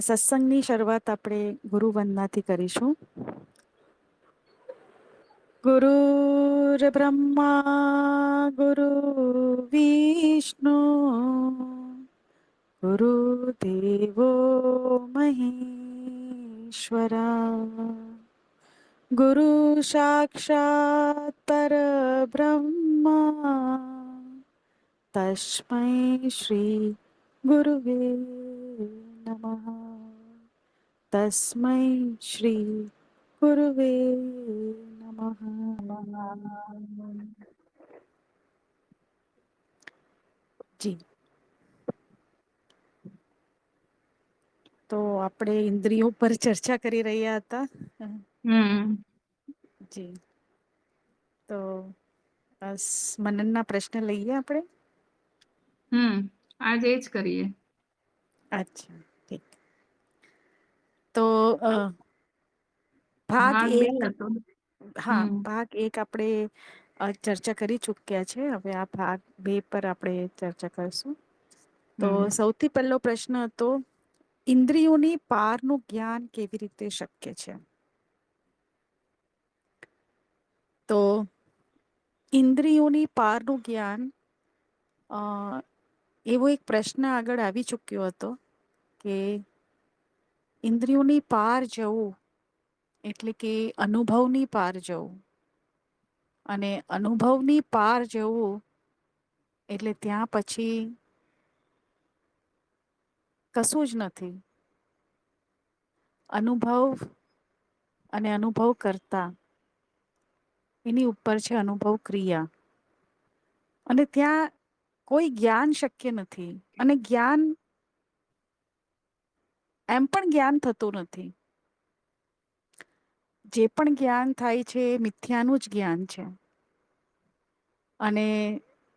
સત્સંગની શરૂઆત આપણે ગુરુ વંદનાથી કરીશું. ગુરુર બ્રહ્મા ગુરુ વિષ્ણુ ગુરુ દેવો મહેશ્વરા ગુરુ સાક્ષાત પરબ્રહ્મા તસ્મૈ શ્રી ગુરુવે નમઃ. તસ્મૈ શ્રી ગુરુવે નમઃ. જી. તો આપણે ઇન્દ્રિયો પર ચર્ચા કરી રહ્યા હતા. હમ. જી. તો મનનના પ્રશ્ન લઈએ આપણે. આજ એજ કરીએ. અચ્છા ઠીક. તો ભાગ બે એક. હતો. હા, હમ ભાગ એક આપણે ચર્ચા કરી ચુક્યા છે. હવે આ ભાગ બે પર આપણે ચર્ચા કરશું. તો હમ સૌથી પહેલો પ્રશ્ન હતો, ઇન્દ્રિયોની પારનું જ્ઞાન કેવી રીતે શક્ય છે? તો ઇન્દ્રિયોની પારનું જ્ઞાન, એવો એક પ્રશ્ન આગળ આવી ચૂક્યો હતો કે ઇન્દ્રિયોની પાર જવું એટલે કે અનુભવની પાર જવું, અને અનુભવની પાર જવું એટલે ત્યાં પછી કશું જ નથી. અનુભવ અને અનુભવ કરતા એની ઉપર છે અનુભવ ક્રિયા. અને ત્યાં કોઈ જ્ઞાન શક્ય નથી. અને જ્ઞાન એમ પણ જ્ઞાન થતું નથી. જે પણ જ્ઞાન થાય છે એ મિથ્યાનું જ જ્ઞાન છે. અને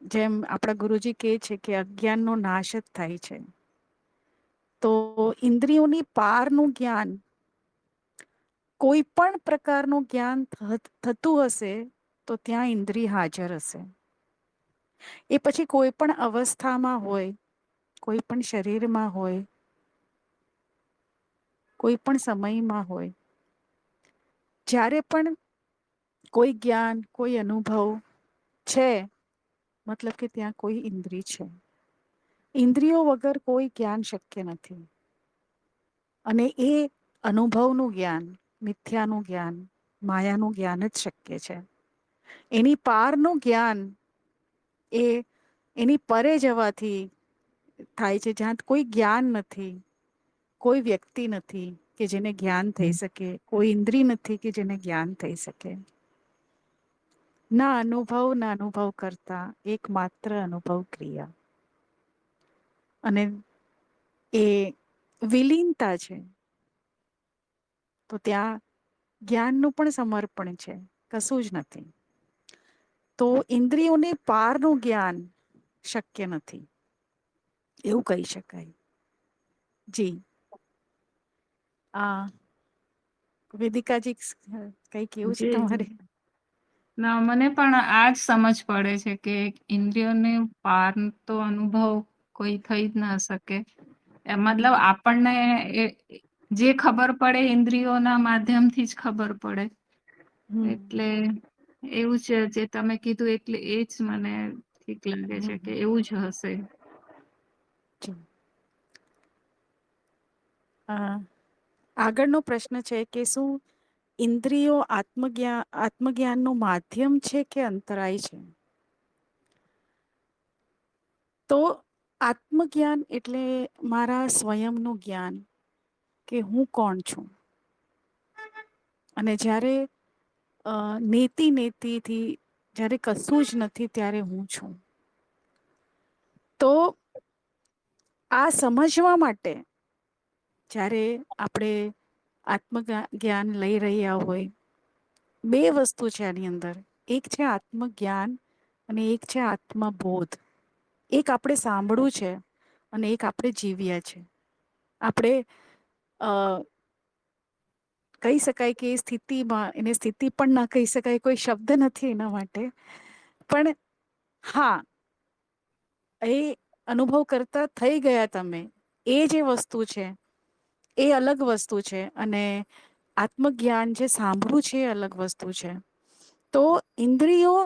જેમ આપણા ગુરુજી કહે છે કે અજ્ઞાનનો નાશ જ થાય છે. તો ઇન્દ્રિયોની પારનું જ્ઞાન, કોઈ પણ પ્રકારનું જ્ઞાન થતું હશે તો ત્યાં ઇન્દ્રિય હાજર હશે. એ પછી કોઈ પણ અવસ્થામાં હોય, કોઈ પણ શરીરમાં હોય, કોઈ પણ સમયમાં હોય, જ્યારે પણ કોઈ જ્ઞાન, કોઈ અનુભવ છે, મતલબ કે ત્યાં કોઈ ઇન્દ્રિય છે. ઇન્દ્રિયો વગર કોઈ જ્ઞાન શક્ય નથી. અને એ અનુભવનું જ્ઞાન, મિથ્યાનું જ્ઞાન, માયાનું જ્ઞાન જ શક્ય છે. એની પારનું જ્ઞાન એ એની પરે જવાથી થાય છે, જ્યાં કોઈ જ્ઞાન નથી, કોઈ વ્યક્તિ નથી કે જેને જ્ઞાન થઈ શકે, કોઈ ઇન્દ્રિય નથી કે જેને જ્ઞાન થઈ શકે. ના અનુભવ ના અનુભવ કરતા એક માત્ર અનુભવ ક્રિયા. અને એ વિલીનતા છે. તો ત્યાં જ્ઞાનનું પણ સમર્પણ છે, કશું જ નથી. તો ઇન્દ્રિયોની પારનું જ્ઞાન શક્ય નથી, એવું કહી શકાય. જી. વેદિકાજી, કઈ કેવું છે જી જી. તમારે? ના, મને પણ આજ સમજ પડે છે કે ઇન્દ્રિયોને પાર તો અનુભવ કોઈ થઈ જ ના શકે. મતલબ આપણને જે ખબર પડે ઇન્દ્રિયોના માધ્યમથી જ ખબર પડે. હમ એટલે એવું છે, જે તમે કીધું એટલે એજ મને ઠીક લાગે છે કે એવું જ હશે. જી. આગળનો પ્રશ્ન છે કે શું ઇન્દ્રિયો આત્મજ્ઞાનનું માધ્યમ છે કે અંતરાય છે? તો આત્મજ્ઞાન એટલે મારા સ્વયંનું જ્ઞાન, કે હું કોણ છું. અને જ્યારે નેતિથી જ્યારે કશું જ નથી ત્યારે હું છું. તો આ સમજવા માટે જ્યારે આપણે આત્મજ્ઞાન લઈ રહ્યા હોય, બે વસ્તુ છે આની અંદર. એક છે આત્મજ્ઞાન અને એક છે આત્મબોધ. એક આપણે સાંભળ્યું છે અને એક આપણે જીવ્યા છે. આપણે કહી શકાય કે એ સ્થિતિમાં, એને સ્થિતિ પણ ના કહી શકાય, કોઈ શબ્દ નથી એના માટે. પણ હા, એ અનુભવ કરતા થઈ ગયા તમે, એ જે વસ્તુ છે એ અલગ વસ્તુ છે, અને આત્મજ્ઞાન જે સાંભળવું છે એ અલગ વસ્તુ છે. તો ઇન્દ્રિયો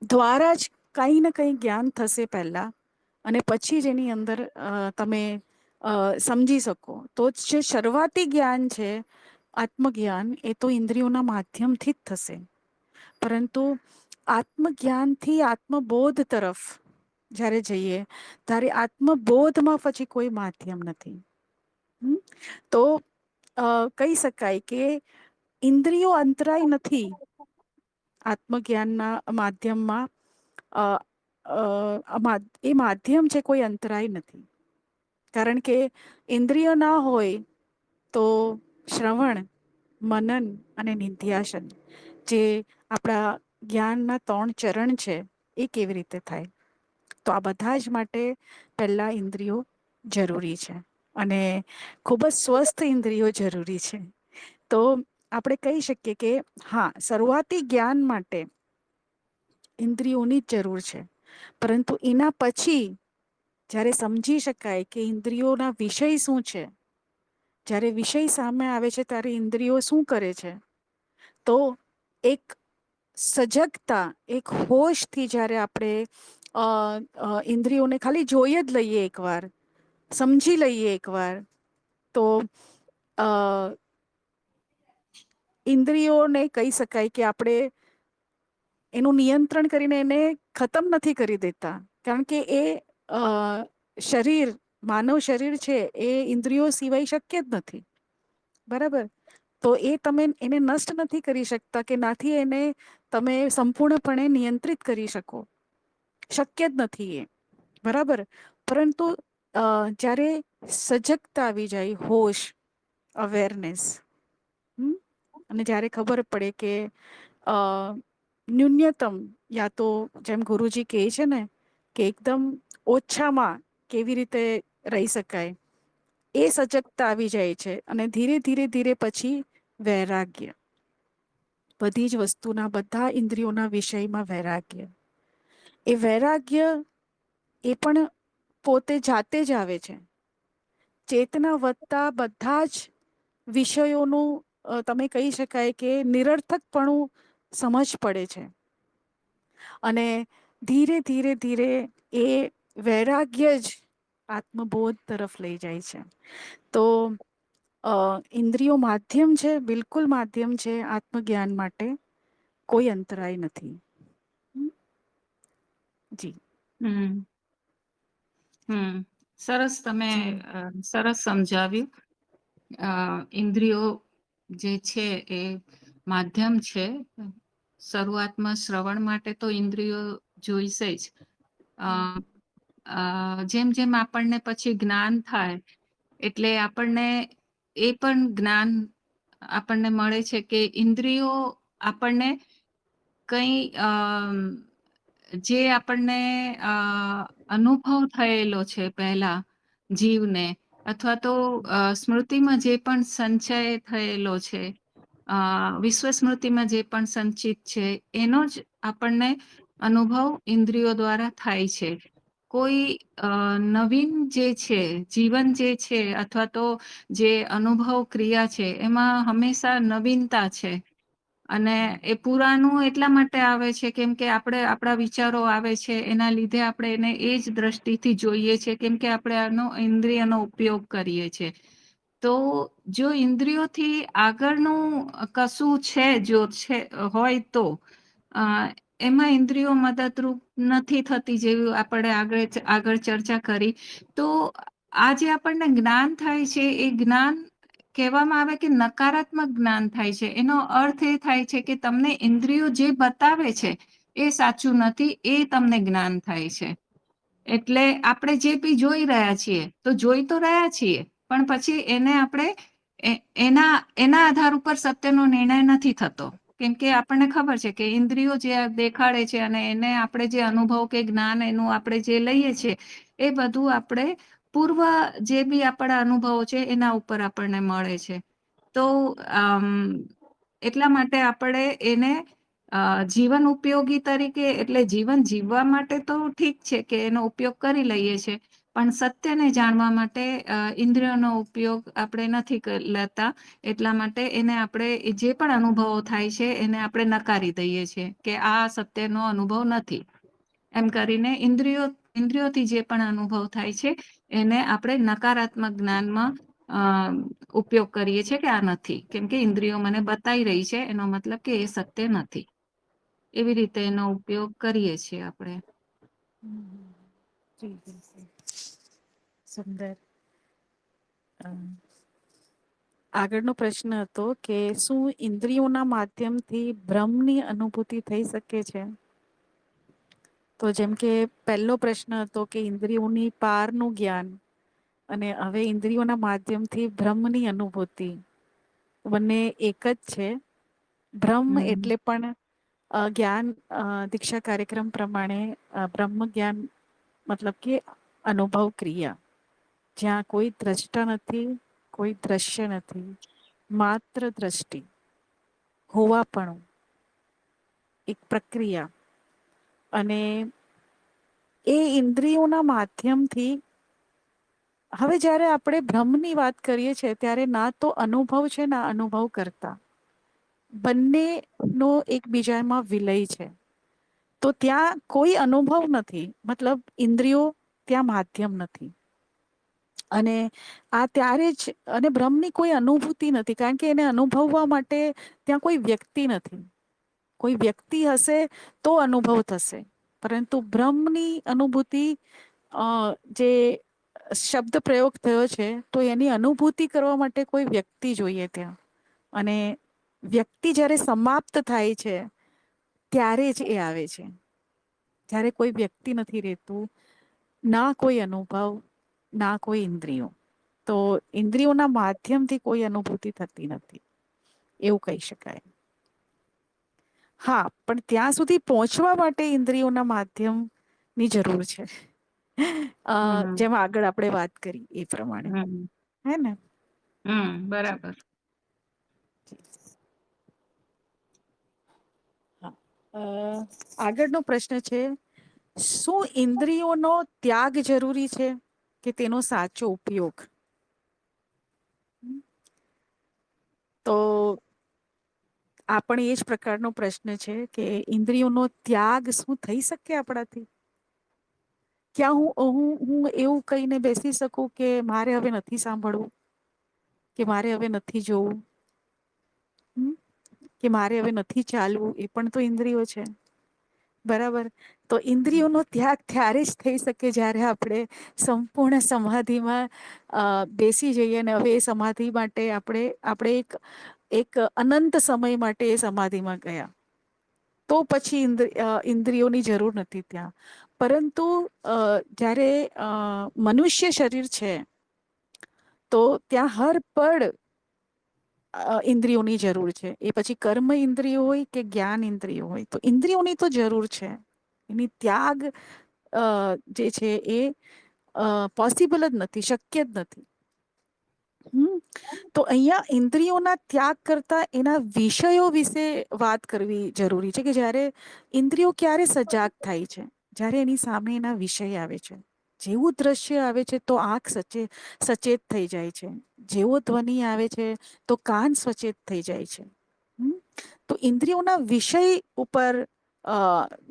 દ્વારા જ કંઈ ને કંઈ જ્ઞાન થશે પહેલા, અને પછી જ એની અંદર તમે સમજી શકો. તો જે શરૂઆતી જ્ઞાન છે આત્મજ્ઞાન, એ તો ઇન્દ્રિયોના માધ્યમથી જ થશે. પરંતુ આત્મજ્ઞાનથી આત્મબોધ તરફ જ્યારે જઈએ, ત્યારે આત્મબોધમાં પછી કોઈ માધ્યમ નથી. તો કહી શકાય કે ઇન્દ્રિયો અંતરાય નથી આત્મજ્ઞાનના માધ્યમમાં. એ માધ્યમ છે, કોઈ અંતરાય નથી. કારણ કે ઇન્દ્રિય ના હોય તો શ્રવણ, મનન અને નિધ્યાસન, જે આપણા જ્ઞાનના 3 ચરણ છે, એ કેવી રીતે થાય? તો આ બધા જ માટે પહેલા ઇન્દ્રિયો જરૂરી છે, અને ખૂબ જ સ્વસ્થ ઇન્દ્રિયો જરૂરી છે. તો આપણે કહી શકીએ કે હા, શરૂઆતી જ્ઞાન માટે ઇન્દ્રિયોની જ જરૂર છે. પરંતુ એના પછી જ્યારે સમજી શકાય કે ઇન્દ્રિયોના વિષય શું છે, જ્યારે વિષય સામે આવે છે ત્યારે ઇન્દ્રિયો શું કરે છે, તો એક સજગતા, એક હોશથી જ્યારે આપણે ઇન્દ્રિયોને ખાલી જોઈ જ લઈએ, એકવાર સમજી લઈએ, એકવાર તો ઇન્દ્રિયોને કહી શકાય કે આપણે એનું નિયંત્રણ કરીને એને ખતમ નથી કરી દેતા. કારણ કે એ શરીર, માનવ શરીર છે, એ ઇન્દ્રિયો સિવાય શક્ય જ નથી. બરાબર? તો એ તમે એને નષ્ટ નથી કરી શકતા, કે નાથી એને તમે સંપૂર્ણપણે નિયંત્રિત કરી શકો. શક્ય જ નથી એ. બરાબર? પરંતુ જ્યારે સજગતા આવી જાય, હોશ, અવેરનેસ, અને જ્યારે ખબર પડે કે ન્યૂનતમ, યા તો જેમ ગુરુજી કહે છે ને, કે એકદમ ઓછામાં કેવી રીતે રહી શકાય, એ સજગતા આવી જાય છે. અને ધીરે ધીરે ધીરે પછી વૈરાગ્ય, બધી જ વસ્તુના, બધા ઇન્દ્રિયોના વિષયમાં વૈરાગ્ય. એ વૈરાગ્ય એ પણ પોતે જાતે જ આવે છે. ચેતના વધતા બધા જ વિષયોનું તમે કહી શકાય કે નિરર્થકપણું સમજ પડે છે. અને ધીરે ધીરે ધીરે એ વૈરાગ્ય જ આત્મબોધ તરફ લઈ જાય છે. તો ઇન્દ્રિયો માધ્યમ છે, બિલકુલ માધ્યમ છે આત્મજ્ઞાન માટે, કોઈ અંતરાય નથી. જી. હમ હમ સરસ, તમે જી. સરસ સમજાવ્યું. ઇન્દ્રિયો જે છે એ માધ્યમ છે. શરૂઆતમાં શ્રવણ માટે તો ઇન્દ્રિયો જોઈશે જ. જેમ જેમ આપણને પછી જ્ઞાન થાય, એટલે આપણને એ પણ જ્ઞાન આપણને મળે છે કે ઇન્દ્રિયો આપણને કઈ જે આપણને અનુભવ થયેલો છે પહેલા જીવને, અથવા તો સ્મૃતિમાં જે પણ સંચય થયેલો છે, વિશ્વ સ્મૃતિમાં જે પણ સંચિત છે, એનો જ આપણને અનુભવ ઇન્દ્રિયો દ્વારા થાય છે. કોઈ નવીન જે છે, જીવન જે છે, અથવા તો જે અનુભવ ક્રિયા છે, એમાં હંમેશા નવીનતા છે. અને એ પુરાનું એટલા માટે આવે છે કેમ કે આપણે આપણા વિચારો આવે છે, એના લીધે આપણે એને એ જ દ્રષ્ટિથી જોઈએ છે, કેમ કે આપણે આનો ઇન્દ્રિયનો ઉપયોગ કરીએ છીએ. તો જો ઇન્દ્રિયોથી આગળનું કશું છે, જો છે હોય, તો એમાં ઇન્દ્રિયો મદદરૂપ નથી થતી, જેવી આપણે આગળ ચર્ચા કરી. તો આ જે આપણને જ્ઞાન થાય છે, એ જ્ઞાન કહેવામાં આવે કે નકારાત્મક જ્ઞાન થાય છે. એનો અર્થ એ થાય છે કે તમને ઇન્દ્રિયો જે બતાવે છે એ સાચું નથી, એ તમને જ્ઞાન થાય છે. એટલે આપણે જે બી જોઈ રહ્યા છીએ, તો જોઈ તો રહ્યા છીએ, પણ પછી એને આપણે એના આધાર ઉપર સત્યનો નિર્ણય નથી થતો. કેમ કે આપણને ખબર છે કે ઇન્દ્રિયો જે દેખાડે છે, અને એને આપણે જે અનુભવ કે જ્ઞાન એનું આપણે જે લઈએ છીએ, એ બધું આપણે પૂર્વ જે બી આપણા અનુભવો છે એના ઉપર આપણને મળે છે. તો એટલા માટે આપણે એને જીવન ઉપયોગી તરીકે, એટલે જીવન જીવવા માટે તો ઠીક છે કે એનો ઉપયોગ કરી લઈએ છે, પણ સત્યને જાણવા માટે ઇન્દ્રિયોનો ઉપયોગ આપણે નથી લેતા. એટલા માટે એને આપણે જે પણ અનુભવો થાય છે એને આપણે નકારી દઈએ છીએ કે આ સત્યનો અનુભવ નથી. એમ કરીને ઇન્દ્રિયોથી જે પણ અનુભવ થાય છે એને આપણે નકારાત્મક જ્ઞાનમાં અ ઉપયોગ કરીએ છીએ કે આ નથી, કેમ કે ઇન્દ્રિયો મને બતાઈ રહી છે એનો મતલબ કે એ સત્ય નથી. એવી રીતે એનો ઉપયોગ કરીએ છીએ આપણે. જી બિલકુલ સુંદર. આગળનો પ્રશ્ન હતો કે શું ઇન્દ્રિયોના માધ્યમથી બ્રહ્મની અનુભૂતિ થઈ શકે છે? તો જેમ કે પહેલો પ્રશ્ન હતો કે ઇન્દ્રિયોની પારનું જ્ઞાન અને હવે ઇન્દ્રિયોના માધ્યમથી બ્રહ્મની અનુભૂતિ. બંને એક જ છે. બ્રહ્મ હમ એટલે પણ જ્ઞાન દીક્ષા કાર્યક્રમ પ્રમાણે બ્રહ્મ જ્ઞાન મતલબ કે અનુભવ ક્રિયા. જ્યાં કોઈ દ્રષ્ટા નથી, કોઈ દ્રશ્ય નથી. માત્ર દ્રષ્ટિ હોવા પણ એક પ્રક્રિયા અને એ ઇન્દ્રિયોના માધ્યમથી હવે જયારે આપણે બ્રહ્મની વાત કરીએ છીએ ત્યારે ના તો અનુભવ છે ના અનુભવ કરતા. બંને નો એકબીજામાં વિલય છે. તો ત્યાં કોઈ અનુભવ નથી મતલબ ઇન્દ્રિયો ત્યાં માધ્યમ નથી. અને આ ત્યારે જ અને બ્રહ્મની કોઈ અનુભૂતિ નથી કારણ કે એને અનુભવવા માટે ત્યાં કોઈ વ્યક્તિ નથી. કોઈ વ્યક્તિ હશે તો અનુભવ થશે. પરંતુ બ્રહ્મની અનુભૂતિ જે શબ્દ પ્રયોગ થયો છે તો એની અનુભૂતિ કરવા માટે કોઈ વ્યક્તિ જોઈએ ત્યાં. અને વ્યક્તિ જ્યારે સમાપ્ત થાય છે ત્યારે જ એ આવે છે. જ્યારે કોઈ વ્યક્તિ નથી રહેતું, ના કોઈ અનુભવ, ના કોઈ ઇન્દ્રિયો. તો ઇન્દ્રિયોના માધ્યમથી કોઈ અનુભૂતિ થતી નથી એવું કહી શકાય. હા પણ ત્યાં સુધી પહોંચવા માટે ઇન્દ્રિયોના માધ્યમ ની જરૂર છે. હમ જેમાં આગળ આપણે વાત કરી એ પ્રમાણે હમ હે ને. બરાબર. આગળનો પ્રશ્ન છે શું ઇન્દ્રિયોનો ત્યાગ જરૂરી છે કે તેનો સાચો ઉપયોગ? તો આ પણ એ જ પ્રકારનો પ્રશ્ન છે કે ઇન્દ્રિયોનો ત્યાગ શું થઈ શકે આપણાથી? ક્યાં હું એવું કહીને બેસી શકું કે મારે હવે નથી સાંભળવું, કે મારે હવે નથી જોવું, કે મારે હવે નથી ચાલવું એ પણ તો ઇન્દ્રિયો છે. બરાબર. તો ઇન્દ્રિયોનો ત્યાગ ત્યારે જ થઈ શકે જ્યારે આપણે સંપૂર્ણ સમાધિમાં બેસી જઈએ ને હવે એ સમાધિ માટે આપણે એક અનંત સમય માટે એ સમાધિમાં ગયા. તો પછી ઇન્દ્રિયોની જરૂર નથી ત્યાં. પરંતુ જ્યારે મનુષ્ય શરીર છે તો ત્યાં હર પળ ઇન્દ્રિયોની જરૂર છે. એ પછી કર્મ ઇન્દ્રિયો હોય કે જ્ઞાન ઇન્દ્રિયો હોય તો ઇન્દ્રિયોની તો જરૂર છે. એની ત્યાગ જે છે એ પોસિબલ જ નથી, શક્ય જ નથી. તો અહિયાં ઇન્દ્રિયોના ત્યાગ કરતા એના વિષયો વિશે વાત કરવી જરૂરી છે કે જયારે ઇન્દ્રિયો ક્યારે સજાગ થાય છે? જ્યારે એની સામે એના વિષય આવે છે. જેવું દ્રશ્ય આવે છે તો આંખ સચેત થઈ જાય છે. જેવો ધ્વનિ આવે છે તો કાન સચેત થઈ જાય છે. તો ઇન્દ્રિયોના વિષય ઉપર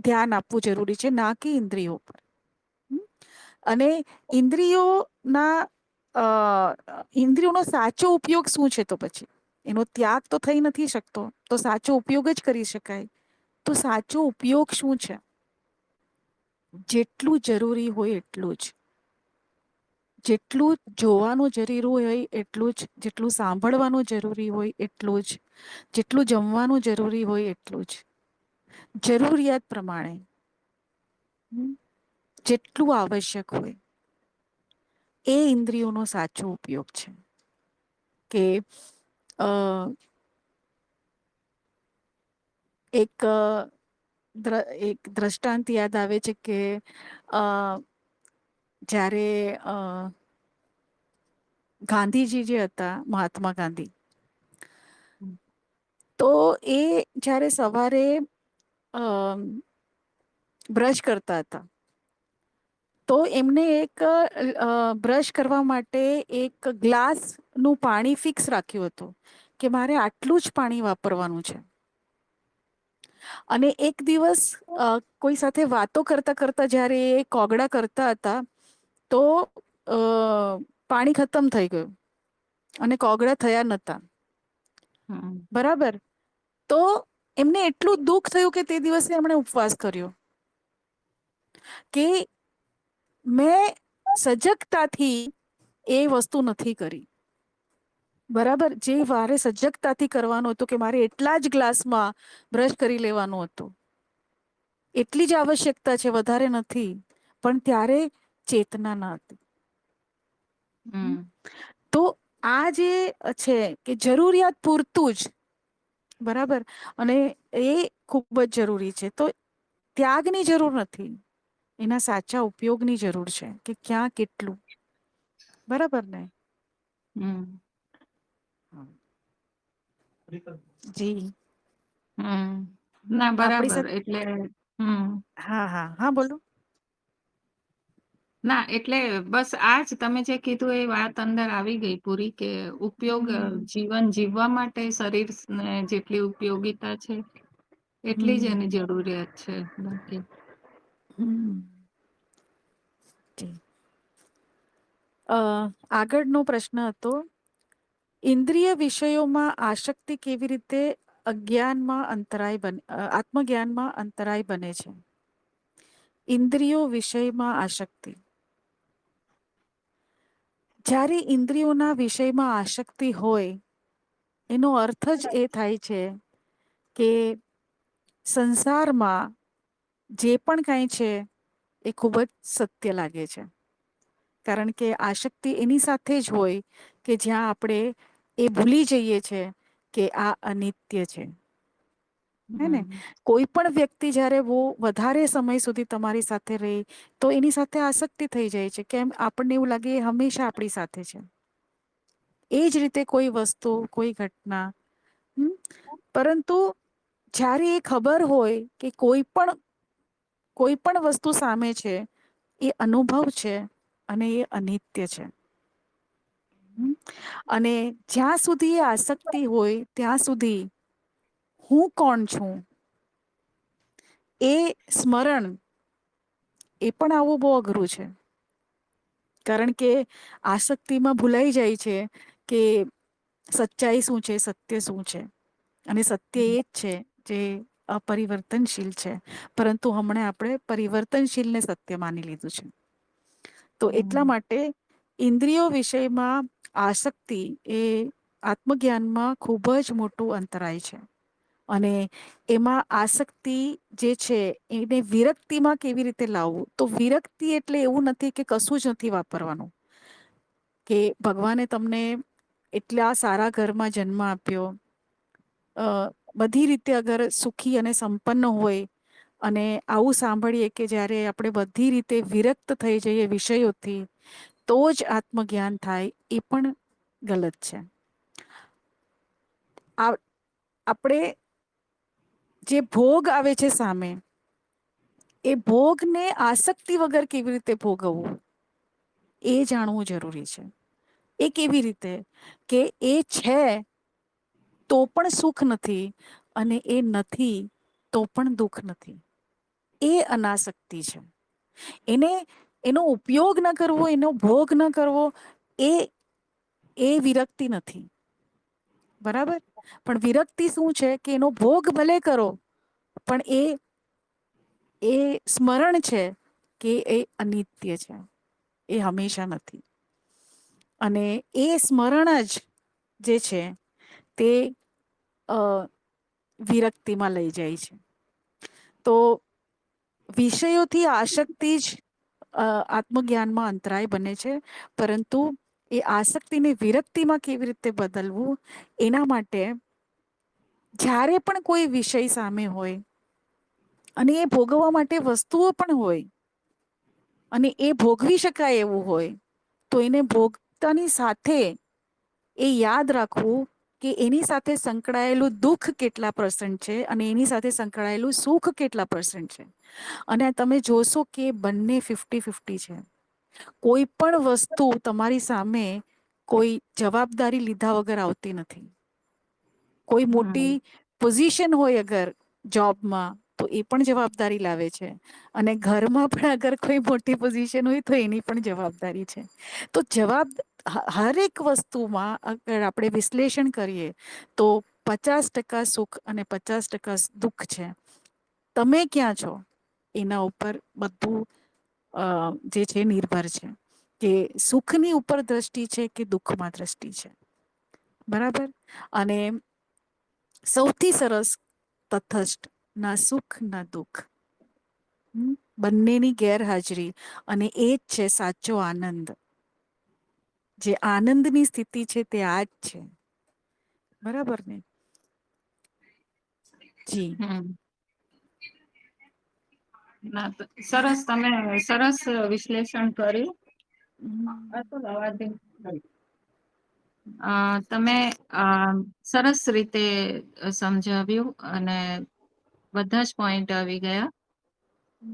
ધ્યાન આપવું જરૂરી છે, ના કે ઇન્દ્રિયો પર. અને ઇન્દ્રિયોનો સાચો ઉપયોગ શું છે તો પછી? એનો ત્યાગ તો થઈ નથી શકતો તો સાચો ઉપયોગ જ કરી શકાય. તો સાચો ઉપયોગ શું છે? જેટલું જરૂરી હોય એટલું જ. જેટલું જોવાનું જરૂરી હોય એટલું જ, જેટલું સાંભળવાનું જરૂરી હોય એટલું જ, જેટલું જમવાનું જરૂરી હોય એટલું જ. જરૂરિયાત પ્રમાણે જેટલું આવશ્યક હોય એ ઇન્દ્રિયોનો સાચો ઉપયોગ છે. કે એક દ્રષ્ટાંત યાદ આવે છે કે જ્યારે ગાંધીજી જે હતા, મહાત્મા ગાંધી, તો એ જ્યારે સવારે બ્રશ કરતા હતા તો એમને એક બ્રશ કરવા માટે એક ગ્લાસ નું પાણી ફિક્સ રાખ્યું હતું કે મારે આટલું જ પાણી વાપરવાનું છે. અને એક દિવસ કોઈ સાથે વાતો કરતા કરતા જયારે એ કોગળા કરતા હતા તો પાણી ખતમ થઈ ગયું અને કોગળા થયા નતા. હમ બરાબર. તો એમને એટલું દુઃખ થયું કે તે દિવસે એમણે ઉપવાસ કર્યો કે મેં સજગતાથી એ વસ્તુ નથી કરી. બરાબર. જે વારે સજગતાથી કરવાનું હતું કે મારે એટલા જ ગ્લાસમાં બ્રશ કરી લેવાનું હતું. એટલી જ આવશ્યકતા છે, વધારે નથી. પણ ત્યારે ચેતના ન હતી. હમ તો આ જે છે કે જરૂરિયાત પૂરતું જ બરાબર અને એ ખૂબ જ જરૂરી છે. તો ત્યાગની જરૂર નથી, એના સાચા ઉપયોગની જરૂર છે કે ક્યાં કેટલું. બરાબર ને. હમ હા. જી. હમ ના આપણી બરાબર સાથે એટલે હમ હા હા હા બોલો. ના એટલે બસ આજ તમે જે કીધું એ વાત અંદર આવી ગઈ પૂરી કે ઉપયોગ હમ જીવન જીવવા માટે શરીરને જેટલી ઉપયોગીતા છે એટલી જ હમ એની જરૂરિયાત છે બાકી હમ. આગળનો પ્રશ્ન હતો ઇન્દ્રિય વિષયોમાં આસક્તિ કેવી રીતે અજ્ઞાનમાં અંતરાય બને આત્મજ્ઞાનમાં અંતરાય બને છે. ઇન્દ્રિયો વિષયમાં આસક્તિ જ્યારે ઇન્દ્રિયોના વિષયમાં આસક્તિ હોય એનો અર્થ જ એ થાય છે કે સંસારમાં જે પણ કઈ છે એ ખૂબ જ સત્ય લાગે છે. કારણ કે આશક્તિ એની સાથે જ હોય કે જ્યાં આપણે એ ભૂલી જઈએ છે કે આ અનિત્ય છે. હે ને હમ કોઈ પણ વ્યક્તિ જયારે બહુ વધારે સમય સુધી તમારી સાથે રહી તો એની સાથે આસક્તિ થઈ જાય છે કેમ આપણને એવું લાગે એ હંમેશા આપણી સાથે છે. એજ રીતે કોઈ વસ્તુ કોઈ ઘટના પરંતુ જ્યારે એ ખબર હોય કે કોઈ પણ વસ્તુ સામે છે એ અનુભવ છે અને એ અનિત્ય છે. અને જ્યાં સુધી એ આસક્તિ હોય ત્યાં સુધી હું કોણ છું એ સ્મરણ એ પણ આવું બહુ અઘરું છે. કારણ કે આસક્તિમાં ભૂલાઈ જાય છે કે સચ્ચાઈ શું છે સત્ય શું છે અને સત્ય એ જ છે જે અપરિવર્તનશીલ છે પરંતુ હમણાં આપણે પરિવર્તનશીલને સત્ય માની લીધું છે. તો એટલા હમ માટે ઇન્દ્રિયો વિષયમાં આસક્તિ એ આત્મજ્ઞાનમાં ખૂબ જ મોટું અંતરાય છે અને એમાં આસક્તિ જે છે એને વિરક્તિમાં કેવી રીતે લાવવું તો વિરક્તિ એટલે એવું નથી કે કશું જ નથી વાપરવાનું કે ભગવાને તમને એટલા સારા ઘરમાં જન્મ આપ્યો બધી રીતે અગર સુખી અને સંપન્ન હોય અને આવું સાંભળીએ કે જયારે આપણે બધી રીતે વિરક્ત થઈ જઈએ વિષયોથી તો જ આત્મજ્ઞાન થાય એ પણ ગલત છે. આપણે જે ભોગ આવે છે સામે એ ભોગને આસક્તિ વગર કેવી રીતે ભોગવવું એ જાણવું જરૂરી છે. એ કેવી રીતે કે એ છે તો પણ સુખ નથી અને એ નથી તો પણ દુઃખ નથી. એ અનાસક્તિ છે. એનો ઉપયોગ ન કરવો એનો ભોગ ન કરવો એ એ વિરક્તિ નથી. બરાબર પણ વિરક્તિ શું છે કે એનો ભોગ ભલે કરો પણ એ સ્મરણ છે કે એ અનિત્ય છે એ હંમેશા નથી અને એ સ્મરણ જ જે છે તે વિરક્તિમાં લઈ જાય છે. તો વિષયોથી આસક્તિ જ આત્મજ્ઞાનમાં અંતરાય બને છે પરંતુ એ આસક્તિને વિરક્તિમાં કેવી રીતે બદલવું એના માટે જ્યારે પણ કોઈ વિષય સામે હોય અને એ ભોગવવા માટે વસ્તુઓ પણ હોય અને એ ભોગવી શકાય એવું હોય તો એને ભોગતાની સાથે એ યાદ રાખવું કે એની સાથે સંકળાયેલું દુઃખ કેટલા % છે અને એની સાથે સંકળાયેલું સુખ કેટલા % છે. અને તમે જોશો કે બંને 50-50 છે. કોઈ પણ વસ્તુ તમારી સામે કોઈ જવાબદારી લીધા વગર આવતી નથી. કોઈ હમ મોટી પોઝિશન હોય અગર જોબમાં તો એ પણ જવાબદારી લાવે છે, અને ઘરમાં પણ અગર કોઈ મોટી પોઝિશન હોય તો એની પણ જવાબદારી છે. તો હરેક વસ્તુમાં અગર આપણે વિશ્લેષણ કરીએ તો 50% સુખ અને 50% દુઃખ છે. તમે ક્યાં છો એના ઉપર બધું જે છે નિર્ભર છે, કે સુખની ઉપર દ્રષ્ટિ છે કે દુઃખમાં દ્રષ્ટિ છે. બરાબર. અને સૌથી સરસ તથસ્થ ના સુખ ના દુઃખ, બંનેની ગેરહાજરી, અને એ જ છે સાચો આનંદ. જે આનંદની સ્થિતિ છે તે આ જ છે. બરાબર ને. જી. હમ ના સરસ, તમે સરસ વિશ્લેષણ કર્યું. તમે સરસ રીતે સમજાવ્યું અને બધા જ પોઈન્ટ આવી ગયા.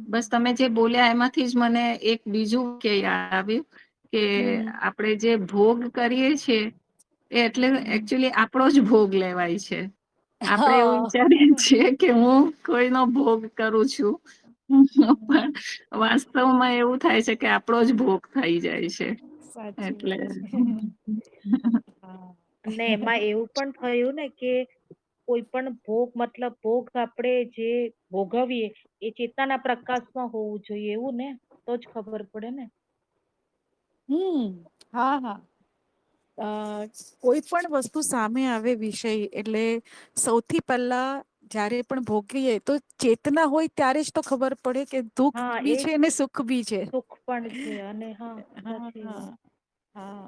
બસ તમે જે બોલ્યા એમાંથી જ મને એક બીજું કે યાદ આવ્યું કે આપણેે જે ભોગ કરીએ છીએ એ એટલે એકચુઅલી આપણો જ ભોગ લેવાય છે. આપડે એવું હા વિચારીએ છીએ કે હું કોઈનો ભોગ કરું છું. પણ વાસ્તવમાં એવું થાય છે કે આપણો જ ભોગ થઈ જાય છે. સાચી એટલે વાત છે. હા. અને એમાં એવું પણ થયું ને કે કોઈ પણ ભોગ મતલબ ભોગ આપણેે જે ભોગવીએ એ ચેતાના પ્રકાશમાં હોવું જોઈએ એવું ને, તો જ ખબર પડે ને. હા હા. કોઈ પણ વસ્તુ સામે આવે વિષય એટલે સૌથી પહેલા જયારે પણ ભોગવીએ તો ચેતના હોય ત્યારે જ તો ખબર પડે કે દુઃખ હા બી એજ છે ને સુખ બી છે. સુખ પણ છે અને હા સાચી હા વાત. હા.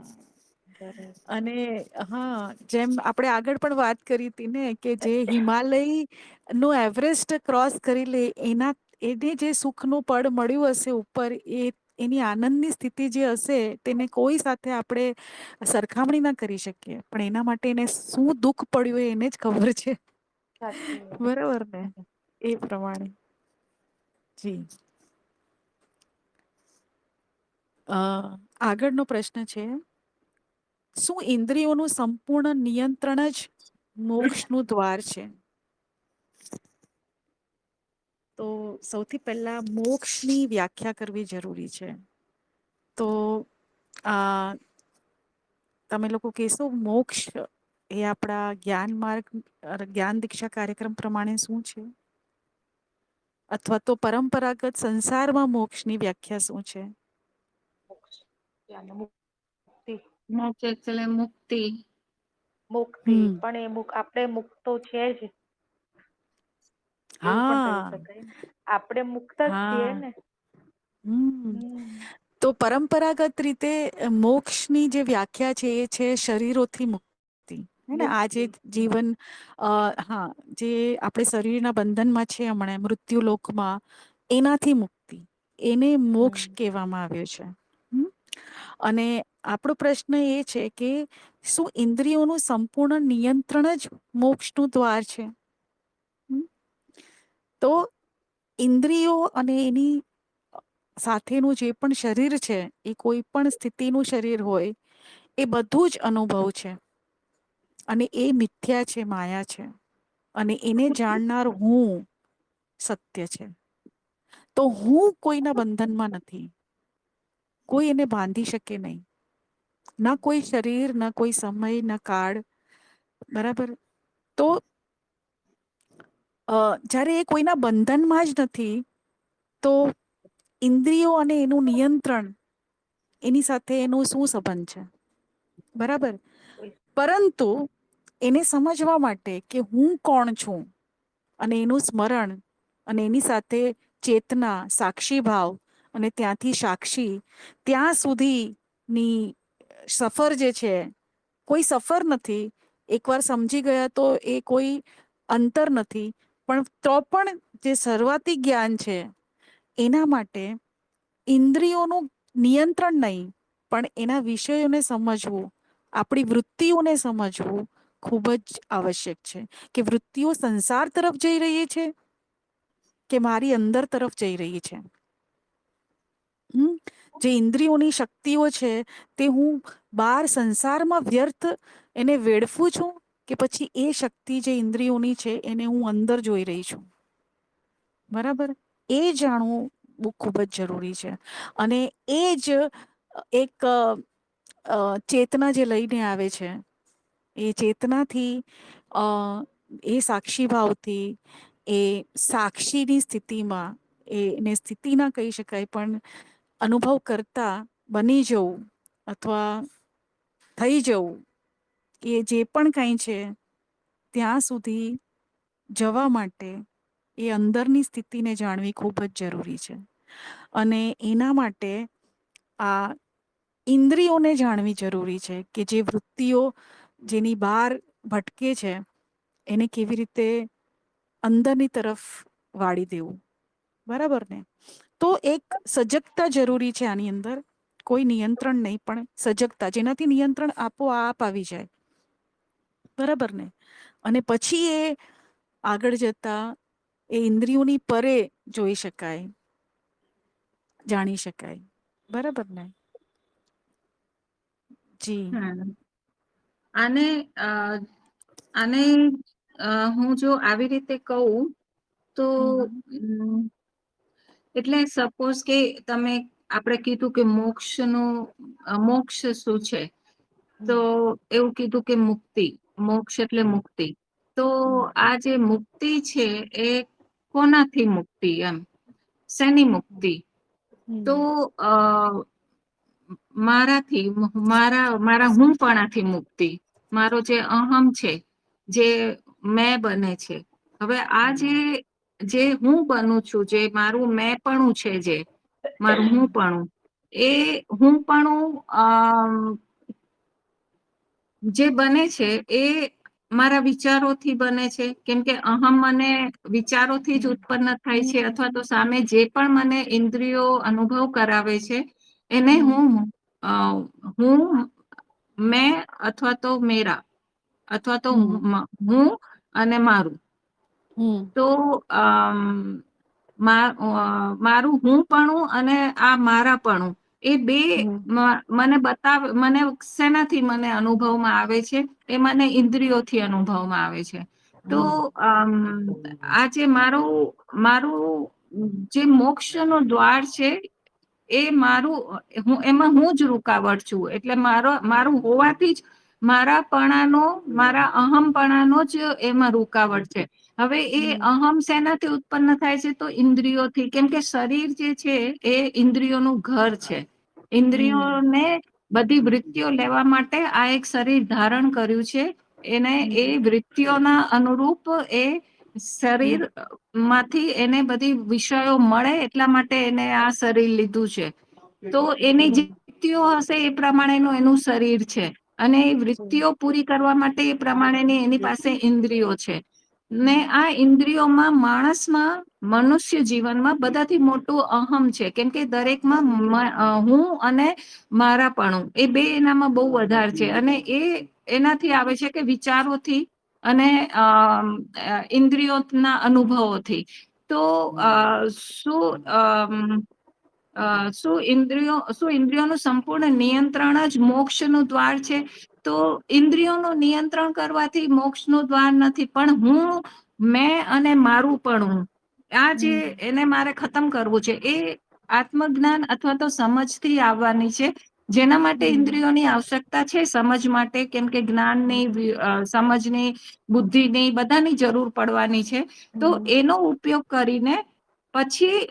સરસ. અને હા, જેમ આપણે આગળ પણ વાત કરી હતી ને કે જે હિમાલય નો એવરેસ્ટ ક્રોસ કરી લે એને જે સુખનું પળ મળ્યું હશે ઉપર, એની આનંદની સ્થિતિ જે હશે તેને કોઈ સાથે આપણે સરખામણી ના કરી શકીએ. પણ એના માટે એને શું દુઃખ પડ્યું હોય એને જ ખબર છે. સાચી વાત. બરોબર ને. એ પ્રમાણે જી. આગળનો પ્રશ્ન છે, શું ઇન્દ્રિયોનું સંપૂર્ણ નિયંત્રણ જ મોક્ષનું દ્વાર છે? તો સૌથી પહેલા મોક્ષની વ્યાખ્યા કરવી જરૂરી છે. તો આ તમે લોકો કહેશો મોક્ષ એ આપણા જ્ઞાન માર્ગ જ્ઞાન દીક્ષા કાર્યક્રમ પ્રમાણે શું છે? અથવા તો પરંપરાગત સંસારમાં મોક્ષની વ્યાખ્યા શું છે? મોક્ષ એટલે મુક્તિ. મુક્તિ હમ પણ આપણે મુક્ત તો છે જ. એવું પણ કહી હા શકાય ને. આપણે મુક્ત જ છીએ હા. ને. હમ તો પરંપરાગત રીતે મોક્ષની જે વ્યાખ્યા છે એ છે શરીરોથી મુક્તિ. હેને આ જે મુક્તિ જીવન હા, જે આપણે શરીરના બંધનમાં છે હમણાં મૃત્યુલોકમાં એનાથી મુક્તિ. એને મોક્ષ હમ કહેવામાં આવ્યો છે. અને આપણો પ્રશ્ન એ છે કે શું ઇન્દ્રિયોનું સંપૂર્ણ નિયંત્રણ જ મોક્ષનું દ્વાર છે? તો ઇન્દ્રિયો અને એની સાથેનું જે પણ શરીર છે એ કોઈ પણ સ્થિતિનું શરીર હોય એ બધું જ અનુભવ છે. અને એ મિથ્યા છે, માયા છે. અને એને જાણનાર હું સત્ય છે. તો હું કોઈના બંધનમાં નથી. કોઈ એને બાંધી શકે નહીં. ના કોઈ શરીર, ના કોઈ સમય, ના કાળ. બરાબર. તો જ્યારે એ કોઈના બંધનમાં જ નથી તો ઇન્દ્રિયો અને એનું નિયંત્રણ એની સાથે એનો શું સંબંધ છે? બરાબર. પરંતુ એને સમજવા માટે કે હું કોણ છું અને એનું સ્મરણ અને એની સાથે ચેતના, સાક્ષી ભાવ અને ત્યાંથી સાક્ષી ત્યાં સુધીની સફર જે છે કોઈ સફર નથી. એકવાર સમજી ગયા તો એ કોઈ અંતર નથી. પણ તો પણ જે શરૂઆતી જ્ઞાન છે એના માટે ઇન્દ્રિયોનું નિયંત્રણ નહીં પણ એના વિષયોને સમજવું, આપણી વૃત્તિઓને સમજવું, ખૂબ જ આવશ્યક છે કે વૃત્તિઓ સંસાર તરફ જઈ રહી છે કે મારી અંદર તરફ જઈ રહી છે. જે ઇન્દ્રિયોની શક્તિઓ છે તે હું બહાર સંસારમાં વ્યર્થ એને વેડફું છું કે પછી એ શક્તિ જે ઇન્દ્રિયોની છે એને હું અંદર જોઈ રહી છું. બરાબર, એ જાણવું બહુ ખૂબ જ જરૂરી છે. અને એ જ એક ચેતના જે લઈને આવે છે, એ ચેતનાથી અ એ સાક્ષી ભાવથી એ સાક્ષીની સ્થિતિમાં એને સ્થિતિ ના કહી શકાય પણ અનુભવ કરતા બની જવું અથવા થઈ જવું, એ જે પણ કઈ છે ત્યાં સુધી જવા માટે એ અંદરની સ્થિતિને જાણવી ખૂબ જ જરૂરી છે. અને એના માટે આ ઇન્દ્રિયોને જાણવી જરૂરી છે કે જે વૃત્તિઓ જેની બહાર ભટકે છે એને કેવી રીતે અંદરની તરફ વાળી દેવું. બરાબર ને? તો એક સજગતા જરૂરી છે આની અંદર, કોઈ નિયંત્રણ નહીં પણ સજગતા, જેનાથી નિયંત્રણ આપોઆપ આવી જાય. બરાબર ને? અને પછી એ આગળ જતા એ ઇન્દ્રિયોની પરે જોઈ શકાય, જાણી શકાય. બરાબર ને? જી. હમ. અને અને હું જો આવી રીતે કહું તો હમ એટલે સપોઝ કે તમે આપણે કીધું કે મોક્ષ શું છે, તો હમ એવું કીધું કે મુક્તિ, મોક્ષ એટલે મુક્તિ. તો હમ આ જે મુક્તિ છે એ કોનાથી મુક્તિ, એમ શેની મુક્તિ? તો હમ મારાથી, મારા હુંપણાથી મુક્તિ, મારો જે અહમ છે, જે મેં બને છે. હવે આ જે હું બનું છું, જે મારું મેંપણું છે, જે મારું હુંપણું, એ હુંપણું જે બને છે એ મારા વિચારોથી બને છે, કેમ કે અહમ મને વિચારોથી જ ઉત્પન્ન થાય છે, અથવા તો સામે જે પણ મને ઇન્દ્રિયો અનુભવ કરાવે છે એને હમ હું મેં અથવા તો મેરા, અથવા તો હમ હું અને મારું. હમ તો મારું હુંપણું અને આ મારાપણું, એ બે હમ મને મને શેનાથી મને અનુભવમાં આવે છે? એ મને ઇન્દ્રિયોથી અનુભવમાં આવે છે. તો હમ આજે મારું જે મોક્ષનો દ્વાર છે એ એમાં હું જ રૂકાવટ છું. એટલે મારું હોવાથી જ મારા અહમપણાનો જ એમાં રૂકાવટ છે. હવે એ હમ અહમ શેનાથી ઉત્પન્ન થાય છે? તો ઇન્દ્રિયોથી. કેમ કે શરીર જે છે એ ઇન્દ્રિયોનું ઘર છે. હમ ઇન્દ્રિયોને બધી વૃત્તિઓ લેવા માટે આ એક શરીર ધારણ કર્યું છે. એને એ હમ વૃત્તિઓના અનુરૂપ એ શરીર હમ માંથી એને બધી વિષયો મળે એટલા માટે એને આ શરીર લીધું છે. તો એની જે હમ વૃત્તિઓ હશે એ પ્રમાણેનું એનું શરીર છે. અને એ વૃત્તિઓ પૂરી કરવા માટે એ પ્રમાણેની એની પાસે ઇન્દ્રિયો છે. ને આ ઇન્દ્રિયોમાં માણસમાં, મનુષ્ય જીવનમાં બધાથી મોટું અહમ છે. કેમ કે દરેકમાં હું અને મારાપણું, એ બે એનામાં બહુ વધારે છે. અને એનાથી આવે છે કે વિચારોથી અને ઇન્દ્રિયોના અનુભવોથી. તો શું ઇન્દ્રિયોનું સંપૂર્ણ નિયંત્રણ જ મોક્ષનું દ્વાર છે? તો ઇન્દ્રિયોનું નિયંત્રણ કરવાથી મોક્ષનું દ્વાર નથી, પણ મેં અને મારુંપણું, આ જે હમ એને મારે ખતમ કરવું છે, એ આત્મજ્ઞાન અથવા તો સમજથી આવવાની છે. જેના માટે હમ ઇન્દ્રિયોની આવશ્યકતા છે, સમજ માટે. કેમ કે જ્ઞાનની, સમજની, બુદ્ધિની, બધાની જરૂર પડવાની છે. તો હમ એનો ઉપયોગ કરીને પછી